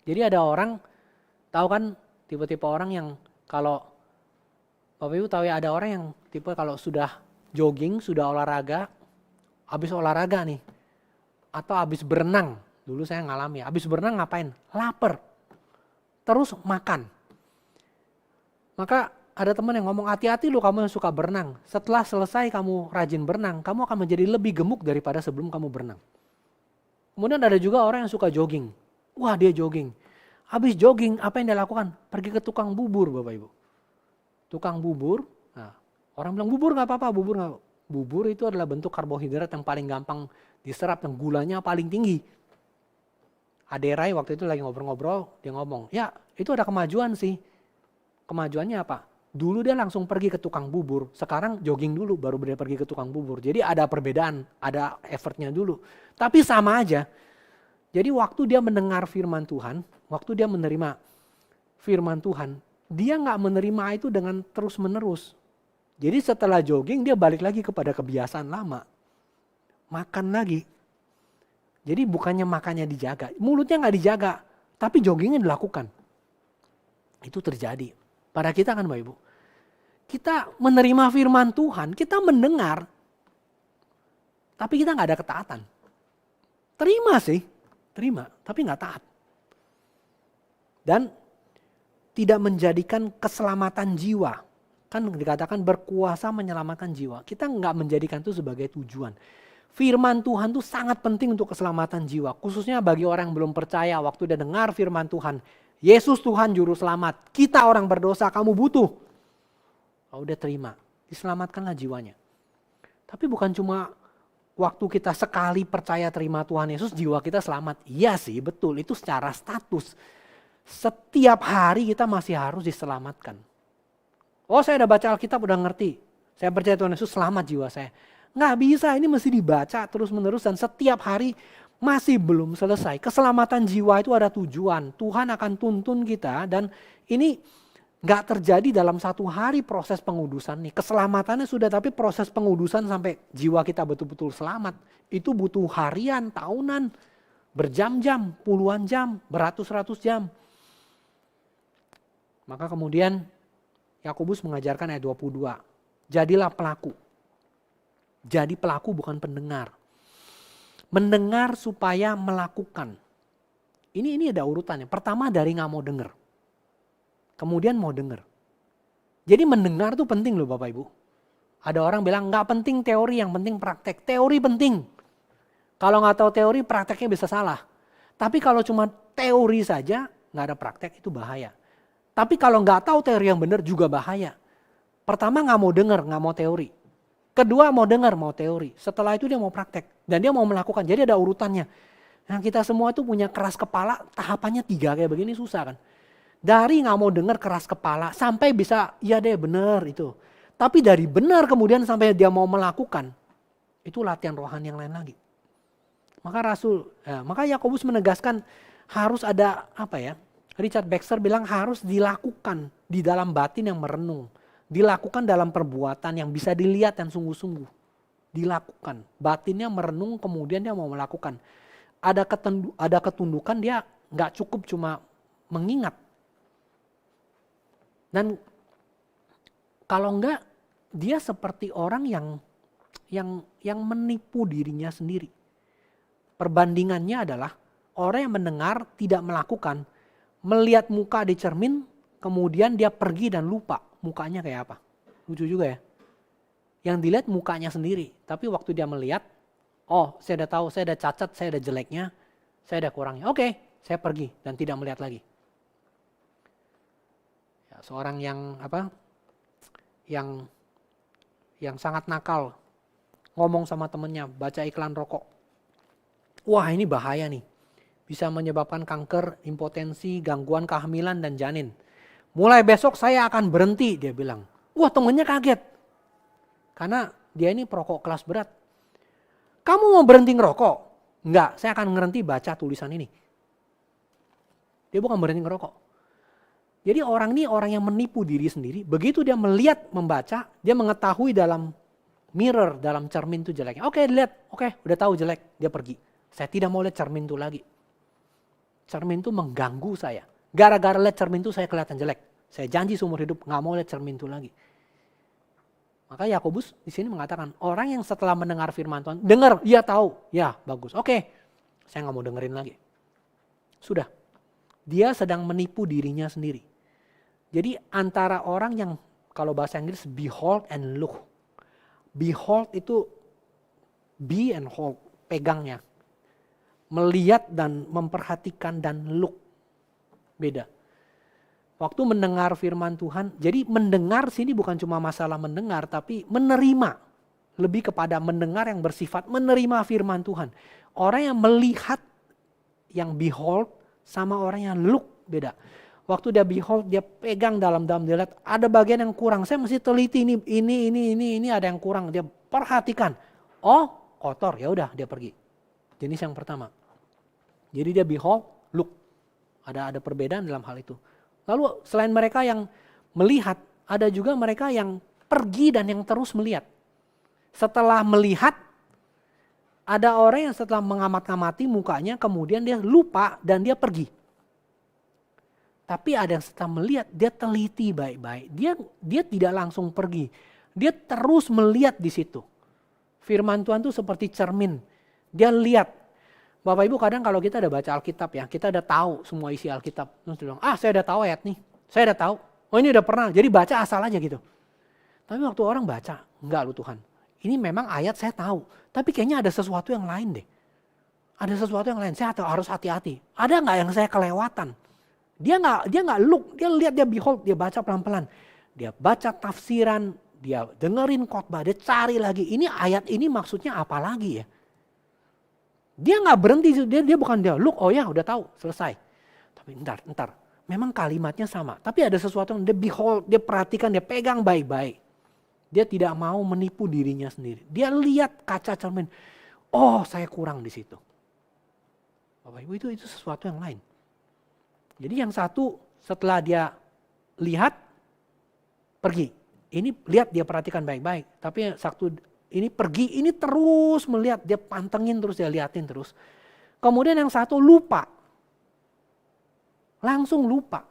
Jadi ada orang, tahu kan tipe-tipe orang yang kalau, Bapak Ibu tahu ya, ada orang yang tipe kalau sudah jogging, sudah olahraga, habis olahraga nih, atau habis berenang. Dulu saya ngalami, habis berenang ngapain? Lapar. Terus makan. Maka ada teman yang ngomong, hati-hati lu kamu yang suka berenang. Setelah selesai kamu rajin berenang, kamu akan menjadi lebih gemuk daripada sebelum kamu berenang. Kemudian ada juga orang yang suka jogging. Wah dia jogging. Habis jogging apa yang dia lakukan? Pergi ke tukang bubur Bapak Ibu. Tukang bubur, nah, orang bilang bubur gak apa-apa, bubur gak. Bubur itu adalah bentuk karbohidrat yang paling gampang diserap, yang gulanya paling tinggi. Aderai waktu itu lagi ngobrol-ngobrol, dia ngomong, ya itu ada kemajuan sih. Kemajuannya apa? Dulu dia langsung pergi ke tukang bubur, sekarang jogging dulu baru dia pergi ke tukang bubur. Jadi ada perbedaan, ada effortnya dulu. Tapi sama aja. Jadi waktu dia mendengar firman Tuhan, waktu dia menerima firman Tuhan, dia gak menerima itu dengan terus menerus. Jadi setelah jogging dia balik lagi kepada kebiasaan lama. Makan lagi. Jadi bukannya makannya dijaga, mulutnya gak dijaga, tapi joggingnya dilakukan. Itu terjadi. Pada kita kan Bapak Ibu. Kita menerima firman Tuhan, kita mendengar, tapi kita gak ada ketaatan. Terima sih, terima, tapi gak taat. Dan tidak menjadikan keselamatan jiwa. Kan dikatakan berkuasa menyelamatkan jiwa. Kita gak menjadikan itu sebagai tujuan. Firman Tuhan itu sangat penting untuk keselamatan jiwa. Khususnya bagi orang yang belum percaya waktu dia dengar firman Tuhan. Yesus Tuhan Juru Selamat. Kita orang berdosa, kamu butuh. Oh, udah terima. Diselamatkanlah jiwanya. Tapi bukan cuma waktu kita sekali percaya terima Tuhan Yesus, jiwa kita selamat. Iya sih, betul. Itu secara status. Setiap hari kita masih harus diselamatkan. Oh saya udah baca Alkitab, udah ngerti. Saya percaya Tuhan Yesus, selamat jiwa saya. Nggak bisa, ini mesti dibaca terus menerus dan setiap hari masih belum selesai. Keselamatan jiwa itu ada tujuan. Tuhan akan tuntun kita dan ini nggak terjadi dalam satu hari proses pengudusan nih. Keselamatannya sudah, tapi proses pengudusan sampai jiwa kita betul-betul selamat. Itu butuh harian, tahunan, berjam-jam, puluhan jam, beratus-ratus jam. Maka kemudian Yakobus mengajarkan ayat 22. Jadilah pelaku. Jadi pelaku bukan pendengar. Mendengar supaya melakukan. Ini ada urutannya. Pertama dari gak mau denger. Kemudian mau denger. Jadi mendengar tuh penting loh Bapak Ibu. Ada orang bilang nggak penting teori, yang penting praktek. Teori penting. Kalau nggak tahu teori, prakteknya bisa salah. Tapi kalau cuma teori saja, nggak ada praktek, itu bahaya. Tapi kalau nggak tahu teori yang benar juga bahaya. Pertama nggak mau dengar, nggak mau teori. Kedua mau dengar, mau teori. Setelah itu dia mau praktek. Dan dia mau melakukan, jadi ada urutannya. Nah kita semua tuh punya keras kepala, tahapannya 3 kayak begini susah kan. Dari nggak mau dengar keras kepala, sampai bisa, iya deh benar itu. Tapi dari benar kemudian sampai dia mau melakukan, itu latihan rohani yang lain lagi. Maka Yakobus menegaskan harus ada apa ya? Richard Baxter bilang harus dilakukan di dalam batin yang merenung, dilakukan dalam perbuatan yang bisa dilihat dan sungguh-sungguh, dilakukan. Batinnya merenung kemudian dia mau melakukan. Ada ketundukan, dia nggak cukup cuma mengingat. Dan kalau enggak, dia seperti orang yang menipu dirinya sendiri. Perbandingannya adalah orang yang mendengar tidak melakukan, melihat muka di cermin, kemudian dia pergi dan lupa mukanya kayak apa. Lucu juga ya. Yang dilihat mukanya sendiri, tapi waktu dia melihat, oh saya udah tahu, saya udah cacat, saya udah jeleknya, saya udah kurangnya. Oke, saya pergi dan tidak melihat lagi. Ya, seorang yang sangat nakal, ngomong sama temennya, baca iklan rokok. Wah ini bahaya nih, bisa menyebabkan kanker, impotensi, gangguan kehamilan dan janin. Mulai besok saya akan berhenti, dia bilang. Wah temennya kaget, karena dia ini perokok kelas berat. Kamu mau berhenti ngerokok? Enggak, saya akan berhenti baca tulisan ini. Dia bukan berhenti ngerokok. Jadi orang ini orang yang menipu diri sendiri. Begitu dia melihat, membaca, dia mengetahui dalam mirror, dalam cermin itu jeleknya. Oke, lihat, oke, udah tahu jelek, dia pergi. Saya tidak mau lihat cermin itu lagi. Cermin itu mengganggu saya. Gara-gara lihat cermin itu saya kelihatan jelek. Saya janji seumur hidup nggak mau lihat cermin itu lagi. Maka Yakobus di sini mengatakan orang yang setelah mendengar firman Tuhan, dengar, ya tahu, ya bagus. Oke, saya nggak mau dengerin lagi. Sudah, dia sedang menipu dirinya sendiri. Jadi antara orang yang kalau bahasa Inggris behold and look. Behold itu be and hold, pegangnya. Melihat dan memperhatikan dan look. Beda. Waktu mendengar firman Tuhan, jadi mendengar sini bukan cuma masalah mendengar, tapi menerima. Lebih kepada mendengar yang bersifat menerima firman Tuhan. Orang yang melihat, yang behold, sama orang yang look beda. Waktu dia behold, dia pegang dalam dia lihat ada bagian yang kurang. Saya mesti teliti ini ada yang kurang. Dia perhatikan. Oh kotor, ya udah dia pergi. Jenis yang pertama. Jadi dia behold, look. Ada perbedaan dalam hal itu. Lalu selain mereka yang melihat, ada juga mereka yang pergi dan yang terus melihat. Setelah melihat, ada orang yang setelah mengamat-ngamati mukanya, kemudian dia lupa dan dia pergi. Tapi ada yang setelah melihat, dia teliti baik-baik. Dia tidak langsung pergi. Dia terus melihat di situ. Firman Tuhan itu seperti cermin. Dia lihat. Bapak Ibu kadang kalau kita udah baca Alkitab ya, kita udah tahu semua isi Alkitab. Terus dia bilang, saya udah tahu ayat nih, saya udah tahu. Oh ini udah pernah, jadi baca asal aja gitu. Tapi waktu orang baca, enggak lu Tuhan. Ini memang ayat saya tahu, tapi kayaknya ada sesuatu yang lain deh. Ada sesuatu yang lain, saya harus hati-hati. Ada nggak yang saya kelewatan? Dia nggak look, dia lihat, dia behold, dia baca pelan-pelan. Dia baca tafsiran, dia dengerin khotbah, dia cari lagi. Ini ayat ini maksudnya apa lagi ya? Dia nggak berhenti, dia bukan dia look, oh ya udah tahu, selesai. Tapi entar, memang kalimatnya sama. Tapi ada sesuatu yang dia behold, dia perhatikan, dia pegang baik-baik. Dia tidak mau menipu dirinya sendiri. Dia lihat kaca cermin, oh saya kurang di situ. Bapak Ibu itu sesuatu yang lain. Jadi yang satu setelah dia lihat, pergi. Ini lihat dia perhatikan baik-baik. Tapi yang satu ini pergi, ini terus melihat, dia pantengin terus, dia liatin terus. Kemudian yang satu lupa. Langsung lupa.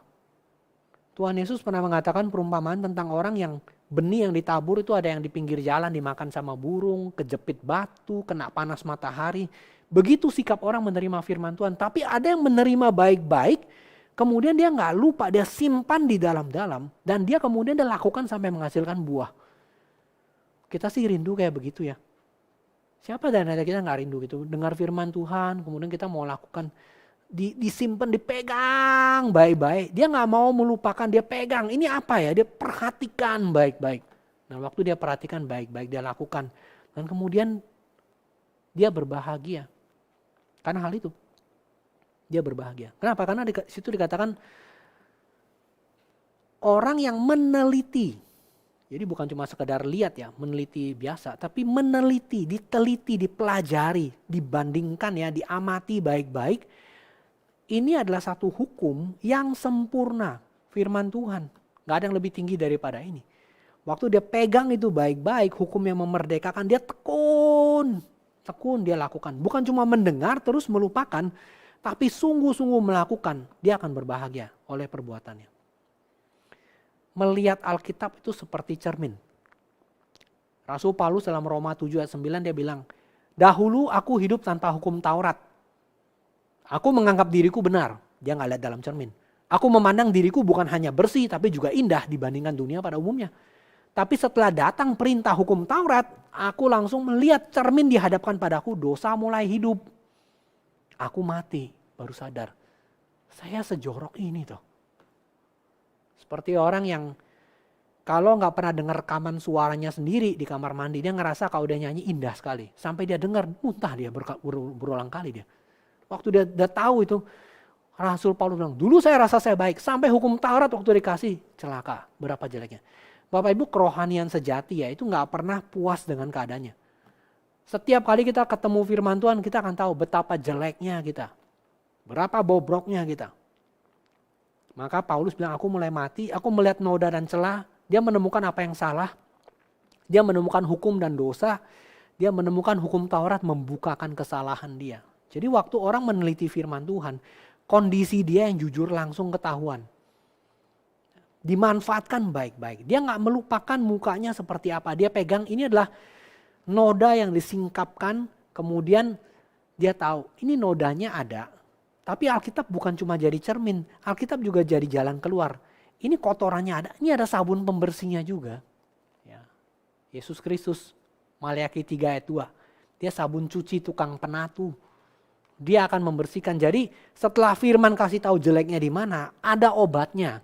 Tuhan Yesus pernah mengatakan perumpamaan tentang orang yang benih yang ditabur itu ada yang di pinggir jalan dimakan sama burung, kejepit batu, kena panas matahari. Begitu sikap orang menerima firman Tuhan. Tapi ada yang menerima baik-baik, Kemudian dia nggak lupa, dia simpan di dalam-dalam. Dan dia kemudian dia lakukan sampai menghasilkan buah. Kita sih rindu kayak begitu ya. Siapa dari antara kita nggak rindu gitu. Dengar firman Tuhan, kemudian kita mau lakukan. Disimpan, dipegang baik-baik. Dia nggak mau melupakan, dia pegang. Ini apa ya? Dia perhatikan baik-baik. Nah waktu dia perhatikan baik-baik, dia lakukan. Dan kemudian dia berbahagia. Karena hal itu. Dia berbahagia. Kenapa? Karena di situ dikatakan orang yang meneliti. Jadi bukan cuma sekedar lihat ya, meneliti biasa. Tapi meneliti, diteliti, dipelajari, dibandingkan ya, diamati baik-baik. Ini adalah satu hukum yang sempurna. Firman Tuhan. Gak ada yang lebih tinggi daripada ini. Waktu dia pegang itu baik-baik, hukum yang memerdekakan, dia tekun dia lakukan. Bukan cuma mendengar terus melupakan, tapi sungguh-sungguh melakukan, dia akan berbahagia oleh perbuatannya. Melihat Alkitab itu seperti cermin. Rasul Paulus dalam Roma 7 ayat 9 dia bilang, dahulu aku hidup tanpa hukum Taurat. Aku menganggap diriku benar, dia gak lihat dalam cermin. Aku memandang diriku bukan hanya bersih tapi juga indah dibandingkan dunia pada umumnya. Tapi setelah datang perintah hukum Taurat, aku langsung melihat cermin dihadapkan padaku, dosa mulai hidup. Aku mati, baru sadar. Saya sejorok ini toh. Seperti orang yang kalau gak pernah dengar rekaman suaranya sendiri di kamar mandi, dia ngerasa kalau dia nyanyi indah sekali. Sampai dia dengar, muntah dia berulang kali dia. Waktu dia tahu itu, Rasul Paulus bilang, dulu saya rasa saya baik. Sampai hukum Taurat waktu dikasih, celaka. Berapa jeleknya. Bapak Ibu, kerohanian sejati ya itu gak pernah puas dengan keadaannya. Setiap kali kita ketemu firman Tuhan, kita akan tahu betapa jeleknya kita. Berapa bobroknya kita. Maka Paulus bilang, aku mulai mati, aku melihat noda dan celah. Dia menemukan apa yang salah. Dia menemukan hukum dan dosa. Dia menemukan hukum Taurat membukakan kesalahan dia. Jadi waktu orang meneliti firman Tuhan, kondisi dia yang jujur langsung ketahuan. Dimanfaatkan baik-baik. Dia gak melupakan mukanya seperti apa. Dia pegang, ini adalah noda yang disingkapkan. Kemudian dia tahu, ini nodanya ada. Tapi Alkitab bukan cuma jadi cermin. Alkitab juga jadi jalan keluar. Ini kotorannya ada. Ini ada sabun pembersihnya juga. Ya. Yesus Kristus, Maliaki 3 ayat 2. Dia sabun cuci tukang penatu. Dia akan membersihkan. Jadi setelah firman kasih tahu jeleknya di mana, ada obatnya.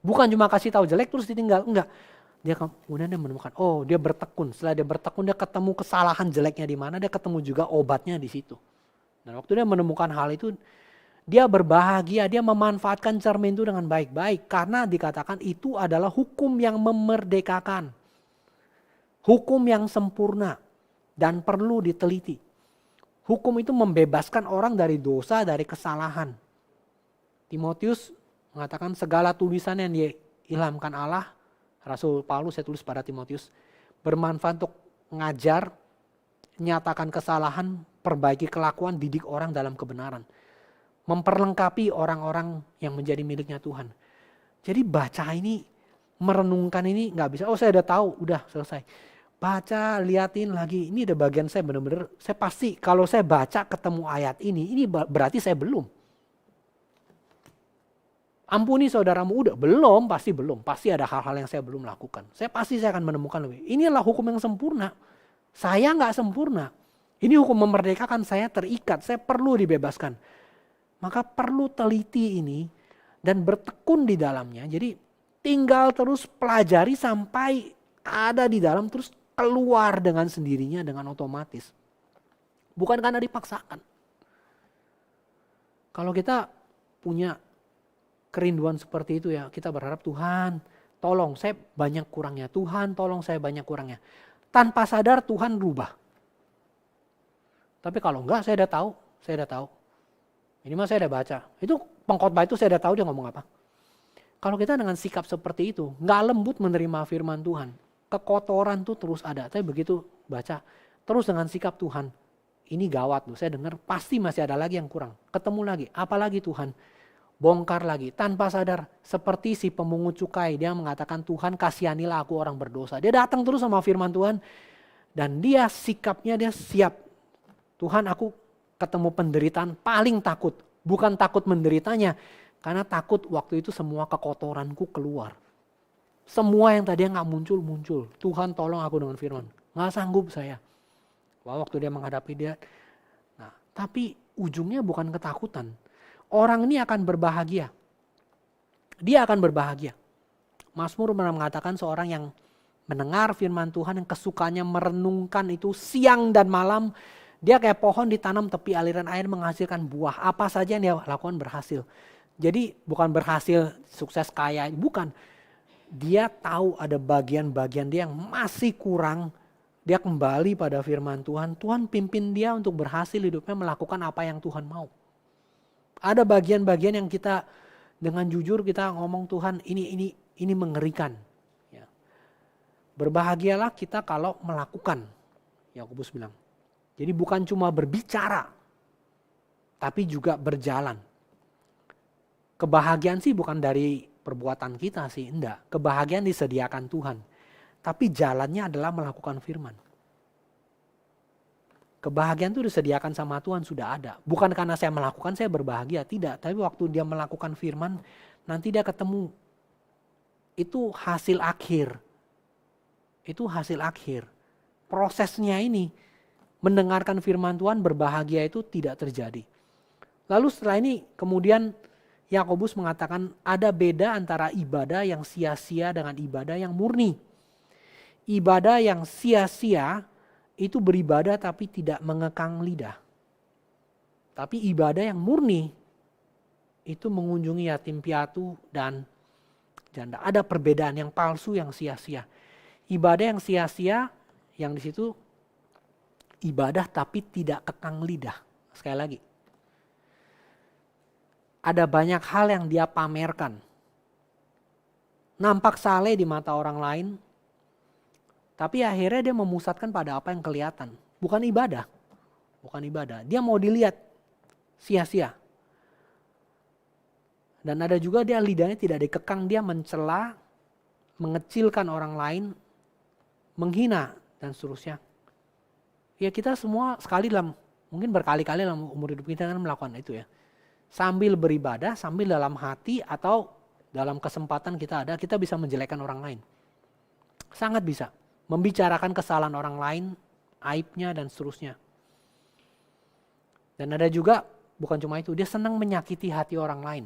Bukan cuma kasih tahu jelek terus ditinggal, enggak. Dia kemudian dia menemukan, oh dia bertekun. Setelah dia bertekun dia ketemu kesalahan jeleknya di mana, dia ketemu juga obatnya di situ. Dan waktu dia menemukan hal itu, dia berbahagia, dia memanfaatkan cermin itu dengan baik-baik. Karena dikatakan itu adalah hukum yang memerdekakan. Hukum yang sempurna dan perlu diteliti. Hukum itu membebaskan orang dari dosa, dari kesalahan. Timotius mengatakan segala tulisan yang diilhamkan Allah, Rasul Paulus saya tulis pada Timotius, bermanfaat untuk ngajar, nyatakan kesalahan, perbaiki kelakuan, didik orang dalam kebenaran. Memperlengkapi orang-orang yang menjadi miliknya Tuhan. Jadi baca ini, merenungkan ini gak bisa, oh saya udah tahu, udah selesai. Baca, liatin lagi, ini ada bagian saya benar-benar, saya pasti kalau saya baca ketemu ayat ini berarti saya belum. Ampuni saudaramu, udah belum, pasti ada hal-hal yang saya belum lakukan. Saya akan menemukan lebih. Inilah hukum yang sempurna. Saya gak sempurna. Ini hukum memerdekakan, saya terikat, saya perlu dibebaskan. Maka perlu teliti ini dan bertekun di dalamnya. Jadi tinggal terus pelajari sampai ada di dalam terus keluar dengan sendirinya dengan otomatis. Bukan karena dipaksakan. Kalau kita punya kerinduan seperti itu ya, kita berharap Tuhan tolong saya banyak kurangnya. Tuhan tolong saya banyak kurangnya. Tanpa sadar Tuhan rubah. Tapi kalau enggak saya udah tahu. Ini mah saya udah baca. Itu pengkhotbah itu saya udah tahu dia ngomong apa. Kalau kita dengan sikap seperti itu, nggak lembut menerima firman Tuhan, kekotoran tuh terus ada. Tapi begitu baca, terus dengan sikap Tuhan, ini gawat loh. Saya dengar pasti masih ada lagi yang kurang. Ketemu lagi, apalagi Tuhan, bongkar lagi. Tanpa sadar, seperti si pemungut cukai, dia mengatakan Tuhan kasihanilah aku orang berdosa. Dia datang terus sama firman Tuhan, dan dia sikapnya dia siap. Tuhan aku ketemu penderitaan paling takut. Bukan takut menderitanya, Karena takut waktu itu semua kekotoranku keluar. Semua yang tadinya gak muncul. Tuhan tolong aku dengan firman. Gak sanggup saya. Wah, waktu dia menghadapi dia. Nah, tapi ujungnya bukan ketakutan. Orang ini akan berbahagia. Dia akan berbahagia. Mazmur pernah mengatakan seorang yang mendengar firman Tuhan, yang kesukanya merenungkan itu siang dan malam. Dia kayak pohon ditanam tepi aliran air menghasilkan buah. Apa saja yang dia lakukan berhasil. Jadi bukan berhasil sukses kaya, bukan. Dia tahu ada bagian-bagian dia yang masih kurang. Dia kembali pada firman Tuhan. Tuhan pimpin dia untuk berhasil hidupnya melakukan apa yang Tuhan mau. Ada bagian-bagian yang kita dengan jujur kita ngomong Tuhan ini mengerikan. Ya. Berbahagialah kita kalau melakukan. Yakobus bilang. Jadi bukan cuma berbicara, tapi juga berjalan. Kebahagiaan sih bukan dari perbuatan kita sih, enggak. Kebahagiaan disediakan Tuhan. Tapi jalannya adalah melakukan firman. Kebahagiaan itu disediakan sama Tuhan sudah ada. Bukan karena saya melakukan saya berbahagia, tidak. Tapi waktu dia melakukan firman, nanti dia ketemu. Itu hasil akhir. Itu hasil akhir. Prosesnya ini, mendengarkan firman Tuhan berbahagia itu tidak terjadi. Lalu setelah ini kemudian Yakobus mengatakan ada beda antara ibadah yang sia-sia dengan ibadah yang murni. Ibadah yang sia-sia itu beribadah tapi tidak mengekang lidah. Tapi ibadah yang murni itu mengunjungi yatim piatu dan janda. Ada perbedaan yang palsu, yang sia-sia. Ibadah yang sia-sia yang di situ ibadah tapi tidak kekang lidah. Sekali lagi. Ada banyak hal yang dia pamerkan. Nampak saleh di mata orang lain. Tapi akhirnya dia memusatkan pada apa yang kelihatan. Bukan ibadah. Bukan ibadah. Dia mau dilihat sia-sia. Dan ada juga dia lidahnya tidak dikekang. Dia mencela, mengecilkan orang lain, menghina dan seterusnya. Ya kita semua sekali dalam, mungkin berkali-kali dalam umur hidup kita kan melakukan itu ya. Sambil beribadah, sambil dalam hati atau dalam kesempatan kita ada, kita bisa menjelekkan orang lain. Sangat bisa. Membicarakan kesalahan orang lain, aibnya dan seterusnya. Dan ada juga, bukan cuma itu, dia senang menyakiti hati orang lain.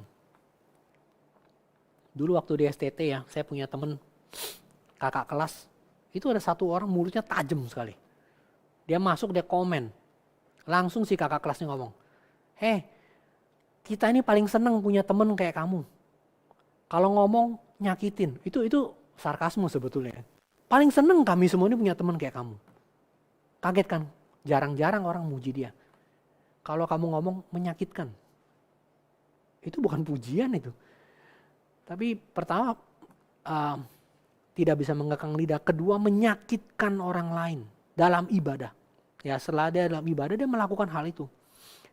Dulu waktu di STT ya, saya punya teman kakak kelas, itu ada satu orang mulutnya tajam sekali. Dia masuk, dia komen. Langsung si kakak kelasnya ngomong, kita ini paling senang punya teman kayak kamu. Kalau ngomong nyakitin, itu sarkasme sebetulnya. Paling seneng kami semua ini punya teman kayak kamu. Kaget kan? Jarang-jarang orang muji dia. Kalau kamu ngomong menyakitkan. Itu bukan pujian itu. Tapi pertama tidak bisa mengekang lidah. Kedua menyakitkan orang lain dalam ibadah. Ya setelah dia dalam ibadah dia melakukan hal itu.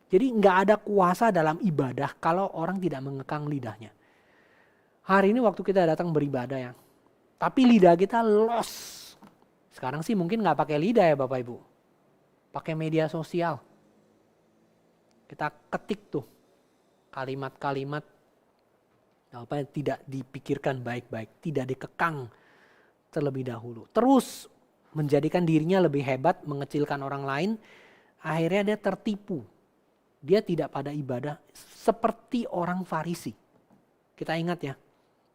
Jadi nggak ada kuasa dalam ibadah kalau orang tidak mengekang lidahnya. Hari ini waktu kita datang beribadah ya. Tapi lidah kita los. Sekarang sih mungkin gak pakai lidah ya Bapak Ibu. Pakai media sosial. Kita ketik tuh kalimat-kalimat apa yang tidak dipikirkan baik-baik. Tidak dikekang terlebih dahulu. Terus menjadikan dirinya lebih hebat, mengecilkan orang lain. Akhirnya dia tertipu. Dia tidak pada ibadah seperti orang Farisi. Kita ingat ya.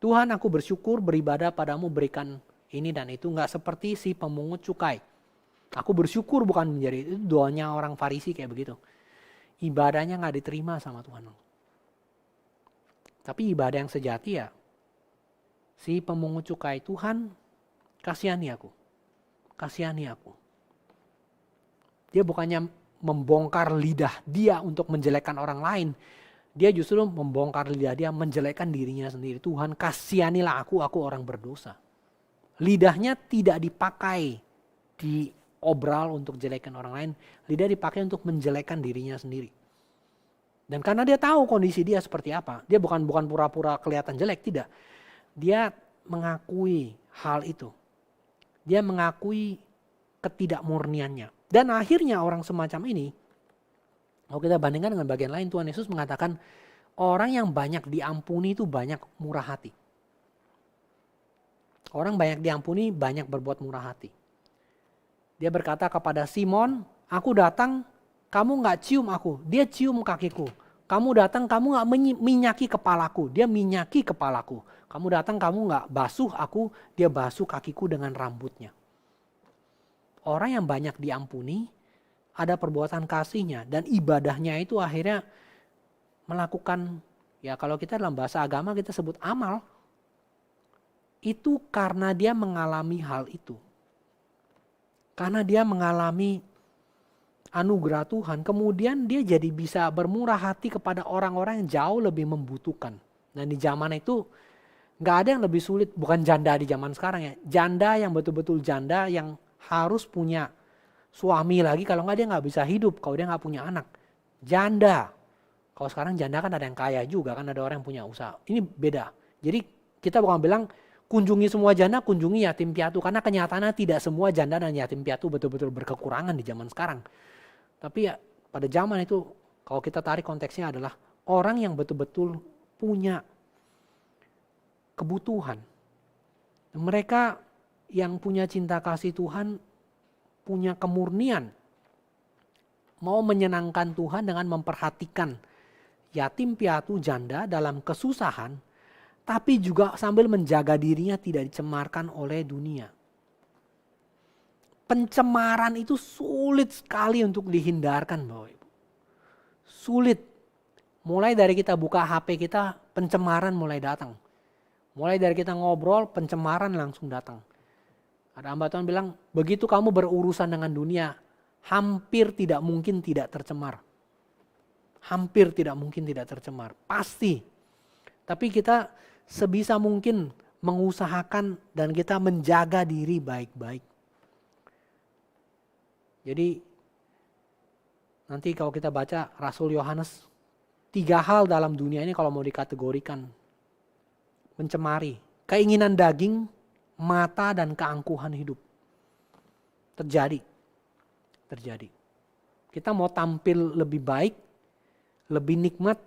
Tuhan aku bersyukur beribadah padamu berikan ini dan itu. Gak seperti si pemungut cukai. Aku bersyukur bukan menjadi itu doanya orang Farisi kayak begitu. Ibadahnya gak diterima sama Tuhan. Tapi ibadah yang sejati ya. Si pemungut cukai Tuhan kasihani aku. Kasihani aku. Dia bukannya membongkar lidah dia untuk menjelekkan orang lain. Dia justru membongkar lidah dia, menjelekkan dirinya sendiri. Tuhan kasihanilah aku orang berdosa. Lidahnya tidak dipakai diobral untuk jelekkan orang lain. Lidah dipakai untuk menjelekkan dirinya sendiri. Dan karena dia tahu kondisi dia seperti apa. Dia bukan pura-pura kelihatan jelek, tidak. Dia mengakui hal itu. Dia mengakui ketidakmurniannya. Dan akhirnya orang semacam ini, kalau kita bandingkan dengan bagian lain, Tuhan Yesus mengatakan orang yang banyak diampuni itu banyak murah hati. Orang banyak diampuni banyak berbuat murah hati. Dia berkata kepada Simon, aku datang, kamu gak cium aku. Dia cium kakiku. Kamu datang, kamu gak minyaki kepalaku. Dia minyaki kepalaku. Kamu datang, kamu gak basuh aku. Dia basuh kakiku dengan rambutnya. Orang yang banyak diampuni, ada perbuatan kasihnya. Dan ibadahnya itu akhirnya melakukan, ya kalau kita dalam bahasa agama kita sebut amal. Itu karena dia mengalami hal itu. Karena dia mengalami anugerah Tuhan, kemudian dia jadi bisa bermurah hati kepada orang-orang yang jauh lebih membutuhkan. Dan di zaman itu gak ada yang lebih sulit, bukan janda di zaman sekarang ya. Janda yang betul-betul janda yang harus punya suami lagi, kalau gak dia gak bisa hidup, kalau dia gak punya anak. Janda. Kalau sekarang janda kan ada yang kaya juga, kan ada orang yang punya usaha. Ini beda. Jadi kita bukan bilang kunjungi semua janda, kunjungi yatim piatu. Karena kenyataannya tidak semua janda dan yatim piatu betul-betul berkekurangan di zaman sekarang. Tapi ya pada zaman itu kalau kita tarik konteksnya adalah orang yang betul-betul punya kebutuhan. Mereka yang punya cinta kasih Tuhan, punya kemurnian. Mau menyenangkan Tuhan dengan memperhatikan yatim piatu janda dalam kesusahan. Tapi juga sambil menjaga dirinya tidak dicemarkan oleh dunia. Pencemaran itu sulit sekali untuk dihindarkan Bapak Ibu. Sulit. Mulai dari kita buka HP kita, pencemaran mulai datang. Mulai dari kita ngobrol, pencemaran langsung datang. Ada hamba Tuhan bilang, begitu kamu berurusan dengan dunia, hampir tidak mungkin tidak tercemar. Hampir tidak mungkin tidak tercemar. Pasti. Tapi kita sebisa mungkin mengusahakan dan kita menjaga diri baik-baik. Jadi nanti kalau kita baca Rasul Yohanes, 3 hal dalam dunia ini kalau mau dikategorikan mencemari. Keinginan daging, mata dan keangkuhan hidup. Terjadi. Kita mau tampil lebih baik, lebih nikmat,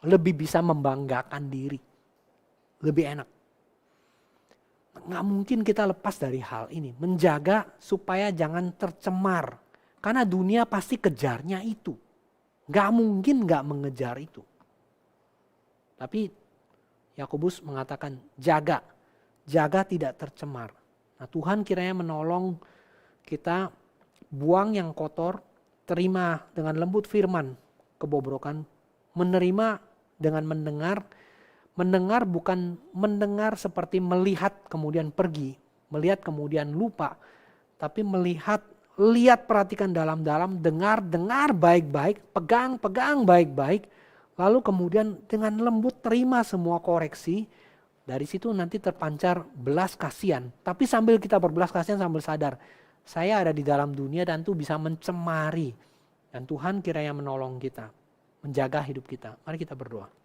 lebih bisa membanggakan diri. Lebih enak. Nggak mungkin kita lepas dari hal ini. Menjaga supaya jangan tercemar. Karena dunia pasti kejarnya itu. Nggak mungkin nggak mengejar itu. Tapi Yakobus mengatakan jaga. Jaga tidak tercemar. Nah Tuhan kiranya menolong kita buang yang kotor. Terima dengan lembut firman kebobrokan. Menerima dengan mendengar. Mendengar bukan mendengar seperti melihat kemudian pergi, melihat kemudian lupa, tapi melihat, lihat, perhatikan dalam-dalam, dengar baik-baik, pegang baik-baik, lalu kemudian dengan lembut terima semua koreksi. Dari situ nanti terpancar belas kasihan, tapi sambil kita berbelas kasihan sambil sadar, saya ada di dalam dunia dan itu bisa mencemari. Dan Tuhan kiranya menolong kita, menjaga hidup kita. Mari kita berdoa.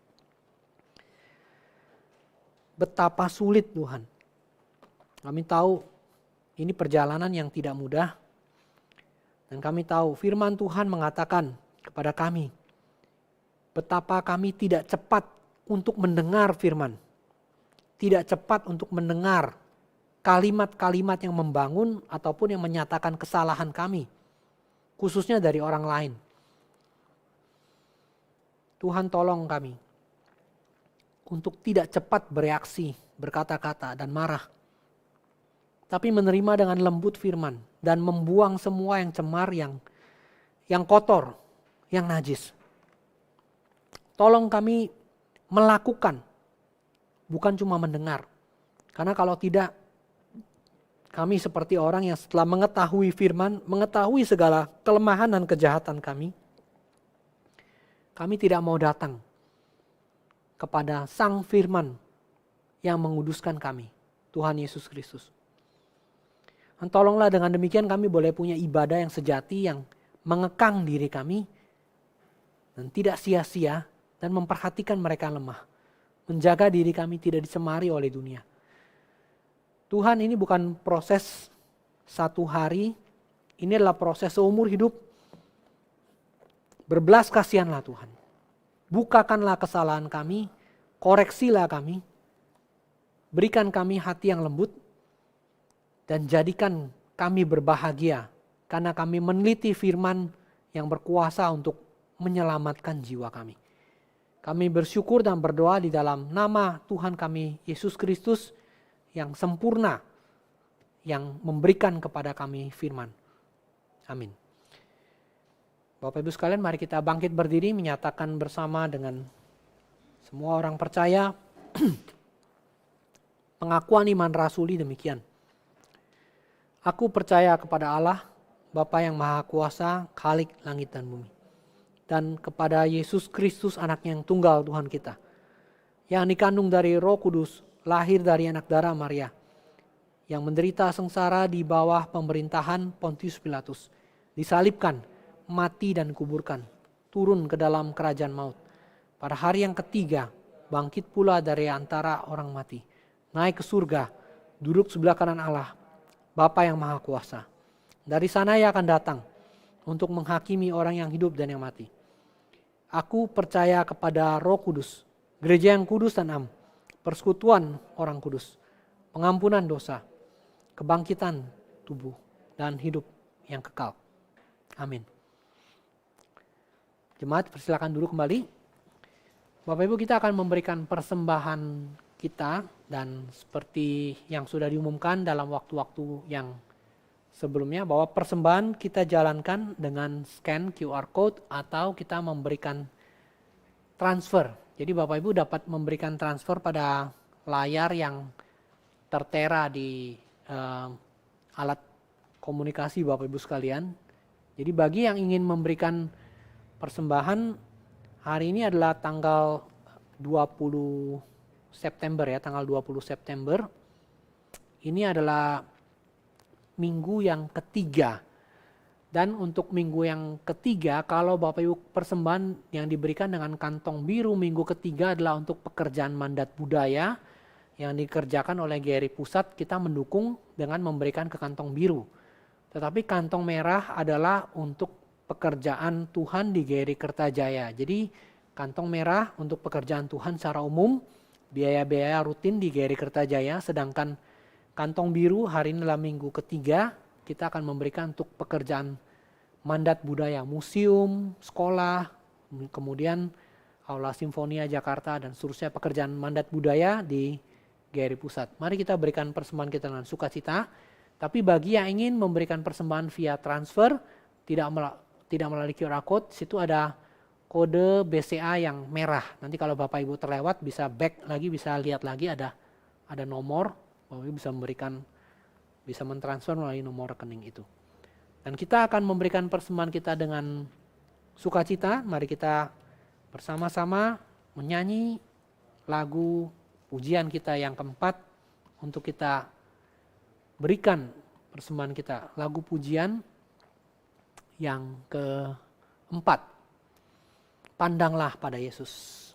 Betapa sulit Tuhan. Kami tahu ini perjalanan yang tidak mudah. Dan kami tahu firman Tuhan mengatakan kepada kami. Betapa kami tidak cepat untuk mendengar firman. Tidak cepat untuk mendengar kalimat-kalimat yang membangun ataupun yang menyatakan kesalahan kami. Khususnya dari orang lain. Tuhan tolong kami. Untuk tidak cepat bereaksi, berkata-kata dan marah. Tapi menerima dengan lembut firman. Dan membuang semua yang cemar, yang kotor, yang najis. Tolong kami melakukan. Bukan cuma mendengar. Karena kalau tidak, kami seperti orang yang setelah mengetahui firman, mengetahui segala kelemahan dan kejahatan kami tidak mau datang kepada Sang Firman yang menguduskan kami, Tuhan Yesus Kristus. Dan tolonglah dengan demikian kami boleh punya ibadah yang sejati, yang mengekang diri kami, dan tidak sia-sia, dan memperhatikan mereka yang lemah. Menjaga diri kami tidak dicemari oleh dunia. Tuhan, ini bukan proses satu hari, ini adalah proses seumur hidup. Berbelas kasihanlah Tuhan. bukakanlah kesalahan kami, koreksilah kami, berikan kami hati yang lembut, dan jadikan kami berbahagia karena kami meneliti firman yang berkuasa untuk menyelamatkan jiwa kami. Kami bersyukur dan berdoa di dalam nama Tuhan kami Yesus Kristus yang sempurna, yang memberikan kepada kami firman. Amin. Bapak Ibu sekalian, mari kita bangkit berdiri menyatakan bersama dengan semua orang percaya pengakuan iman rasuli demikian. Aku percaya kepada Allah, Bapa yang Maha Kuasa, Khalik langit dan bumi. Dan kepada Yesus Kristus anaknya yang tunggal Tuhan kita. Yang dikandung dari Roh Kudus, lahir dari anak darah Maria. Yang menderita sengsara di bawah pemerintahan Pontius Pilatus. Disalibkan, mati dan kuburkan. Turun ke dalam kerajaan maut. Pada hari yang ketiga, bangkit pula dari antara orang mati. Naik ke surga, duduk sebelah kanan Allah, Bapa yang Maha Kuasa. Dari sana ia akan datang untuk menghakimi orang yang hidup dan yang mati. Aku percaya kepada Roh Kudus, gereja yang kudus dan am, persekutuan orang kudus, pengampunan dosa, kebangkitan tubuh, dan hidup yang kekal. Amin. Jemaat, persilakan duduk kembali. Bapak Ibu, kita akan memberikan persembahan kita, dan seperti yang sudah diumumkan dalam waktu-waktu yang sebelumnya, bahwa persembahan kita jalankan dengan scan QR code atau kita memberikan transfer. Jadi Bapak Ibu dapat memberikan transfer pada layar yang tertera di alat komunikasi Bapak Ibu sekalian. Jadi bagi yang ingin memberikan persembahan, hari ini adalah tanggal 20 September ya, tanggal 20 September. Ini adalah minggu yang ketiga. Dan untuk minggu yang ketiga, kalau Bapak Ibu persembahan yang diberikan dengan kantong biru minggu ketiga adalah untuk pekerjaan mandat budaya yang dikerjakan oleh GRI Pusat, kita mendukung dengan memberikan ke kantong biru. Tetapi kantong merah adalah untuk pekerjaan Tuhan di GRI Kertajaya. Jadi kantong merah untuk pekerjaan Tuhan secara umum, biaya-biaya rutin di GRI Kertajaya, sedangkan kantong biru hari ini adalah minggu ketiga, kita akan memberikan untuk pekerjaan mandat budaya, museum, sekolah, kemudian Aula Simfonia Jakarta dan seterusnya pekerjaan mandat budaya di GRI Pusat. Mari kita berikan persembahan kita dengan sukacita, tapi bagi yang ingin memberikan persembahan via transfer, tidak melalui QR code, situ ada kode BCA yang merah. Nanti kalau Bapak Ibu terlewat bisa back lagi, bisa lihat lagi ada nomor. Bapak Ibu bisa mentransfer melalui nomor rekening itu. Dan kita akan memberikan persembahan kita dengan sukacita. Mari kita bersama-sama menyanyi lagu pujian kita yang keempat untuk kita berikan persembahan kita. Lagu pujian yang keempat. Pandanglah pada Yesus.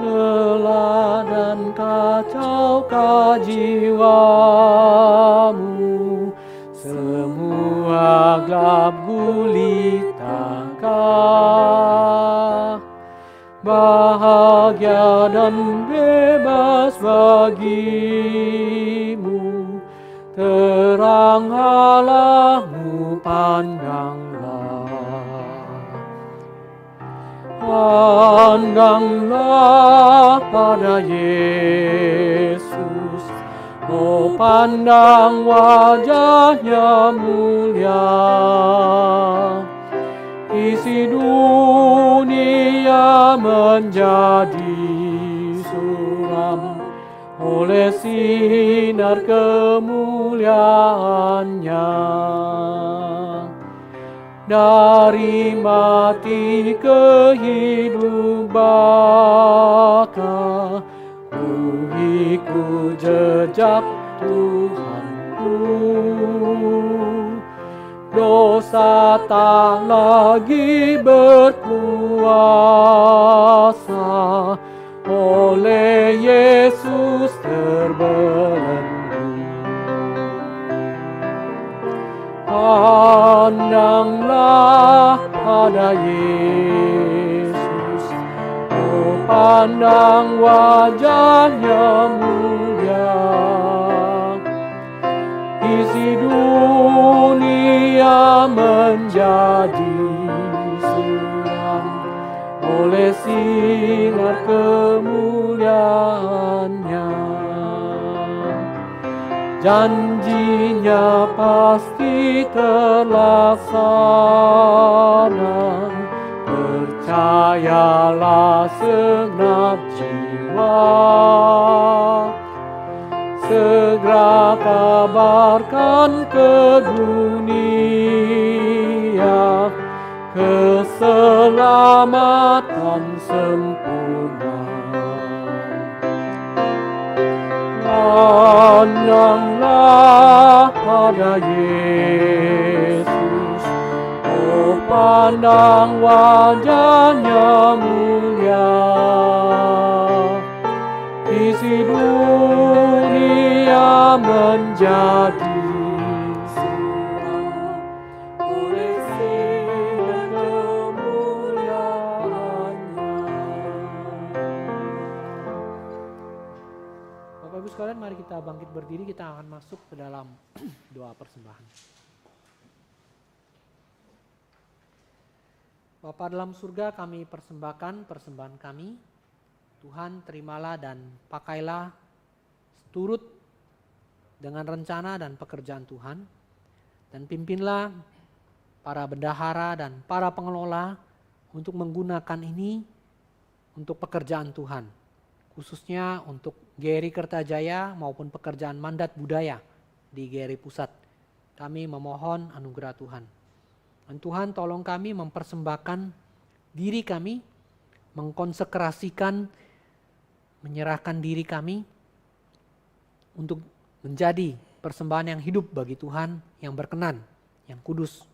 Lelah dan kacaukah jiwamu, semua gelap gulitakah, bahagia dan bebas bagimu, terang Allahmu pandanglah. Pandanglah pada Yesus, oh pandang wajahnya mulia. Isi dunia menjadi suram oleh sinar kemuliaannya. Dari mati ke hidup baka, ku ikut jejak Tuhanku. Dosa tak lagi berkuasa, oleh Yesus terbelenggu. Pandanglah pada Yesus, oh pandang wajahnya mulia. Isi dunia menjadi suram oleh sinar kemuliaannya. Janjinya pasti terlaksana, percayalah segenap jiwa. Segera kabarkan ke dunia keselamatan sempurna. Pandanglah pada Yesus, oh pandang wajahnya mulia. Isi dunia menjadi suram oleh sinar kemuliaannya. Bapak Ibu sekalian, mari kita bangkit berdiri, kita akan masuk ke dalam doa persembahan. Bapa dalam surga, kami persembahkan persembahan kami. Tuhan, terimalah dan pakailah turut dengan rencana dan pekerjaan Tuhan. Dan pimpinlah para bendahara dan para pengelola untuk menggunakan ini untuk pekerjaan Tuhan. Khususnya untuk GRI Kertajaya maupun pekerjaan mandat budaya di GRI Pusat. Kami memohon anugerah Tuhan. Dan Tuhan tolong kami mempersembahkan diri kami, mengkonsekrasikan, menyerahkan diri kami untuk menjadi persembahan yang hidup bagi Tuhan, yang berkenan, yang kudus.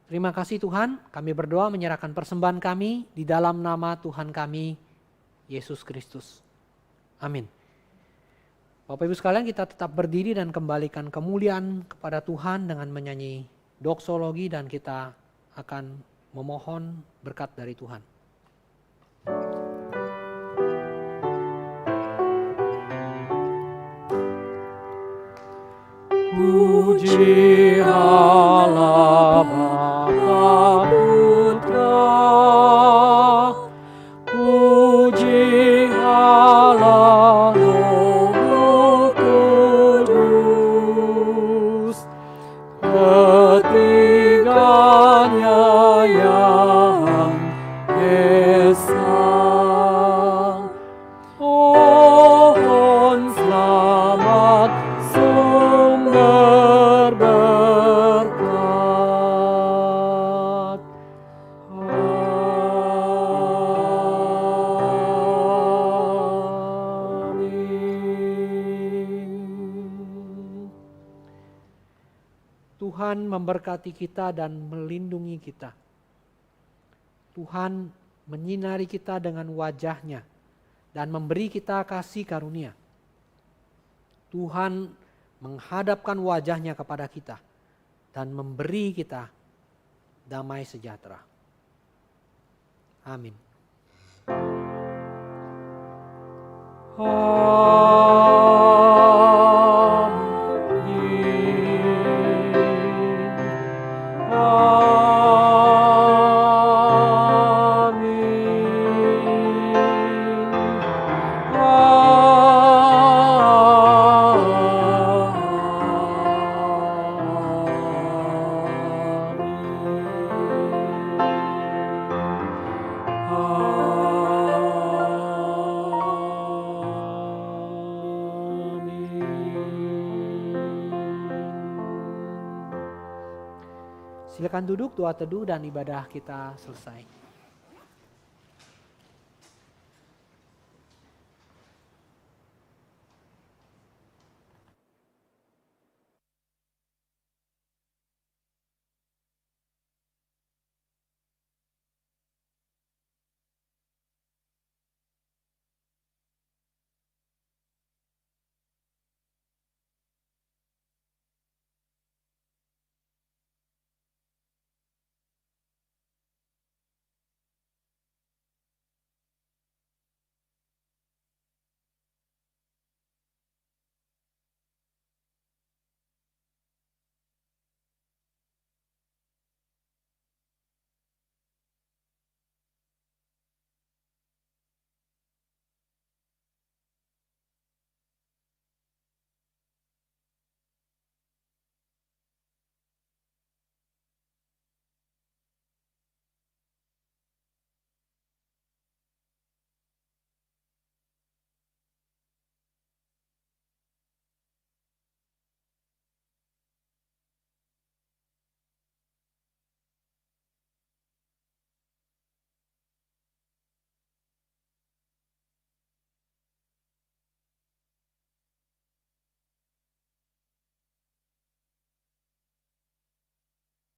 Terima kasih Tuhan, kami berdoa menyerahkan persembahan kami di dalam nama Tuhan kami, Yesus Kristus. Amin. Bapak Ibu sekalian, kita tetap berdiri dan kembalikan kemuliaan kepada Tuhan dengan menyanyi doksologi, dan kita akan memohon berkat dari Tuhan.
Puji Allah Bapa Putra, puji Allah Roh Kudus, ketiganya yang esa. Mohon selamat sumber berkat. Amin.
Tuhan memberkati kita dan melindungi kita. Tuhan menyinari kita dengan wajah-Nya dan memberi kita kasih karunia. Tuhan menghadapkan wajah-Nya kepada kita dan memberi kita damai sejahtera. Amin. Silakan duduk, doa teduh dan ibadah kita selesai.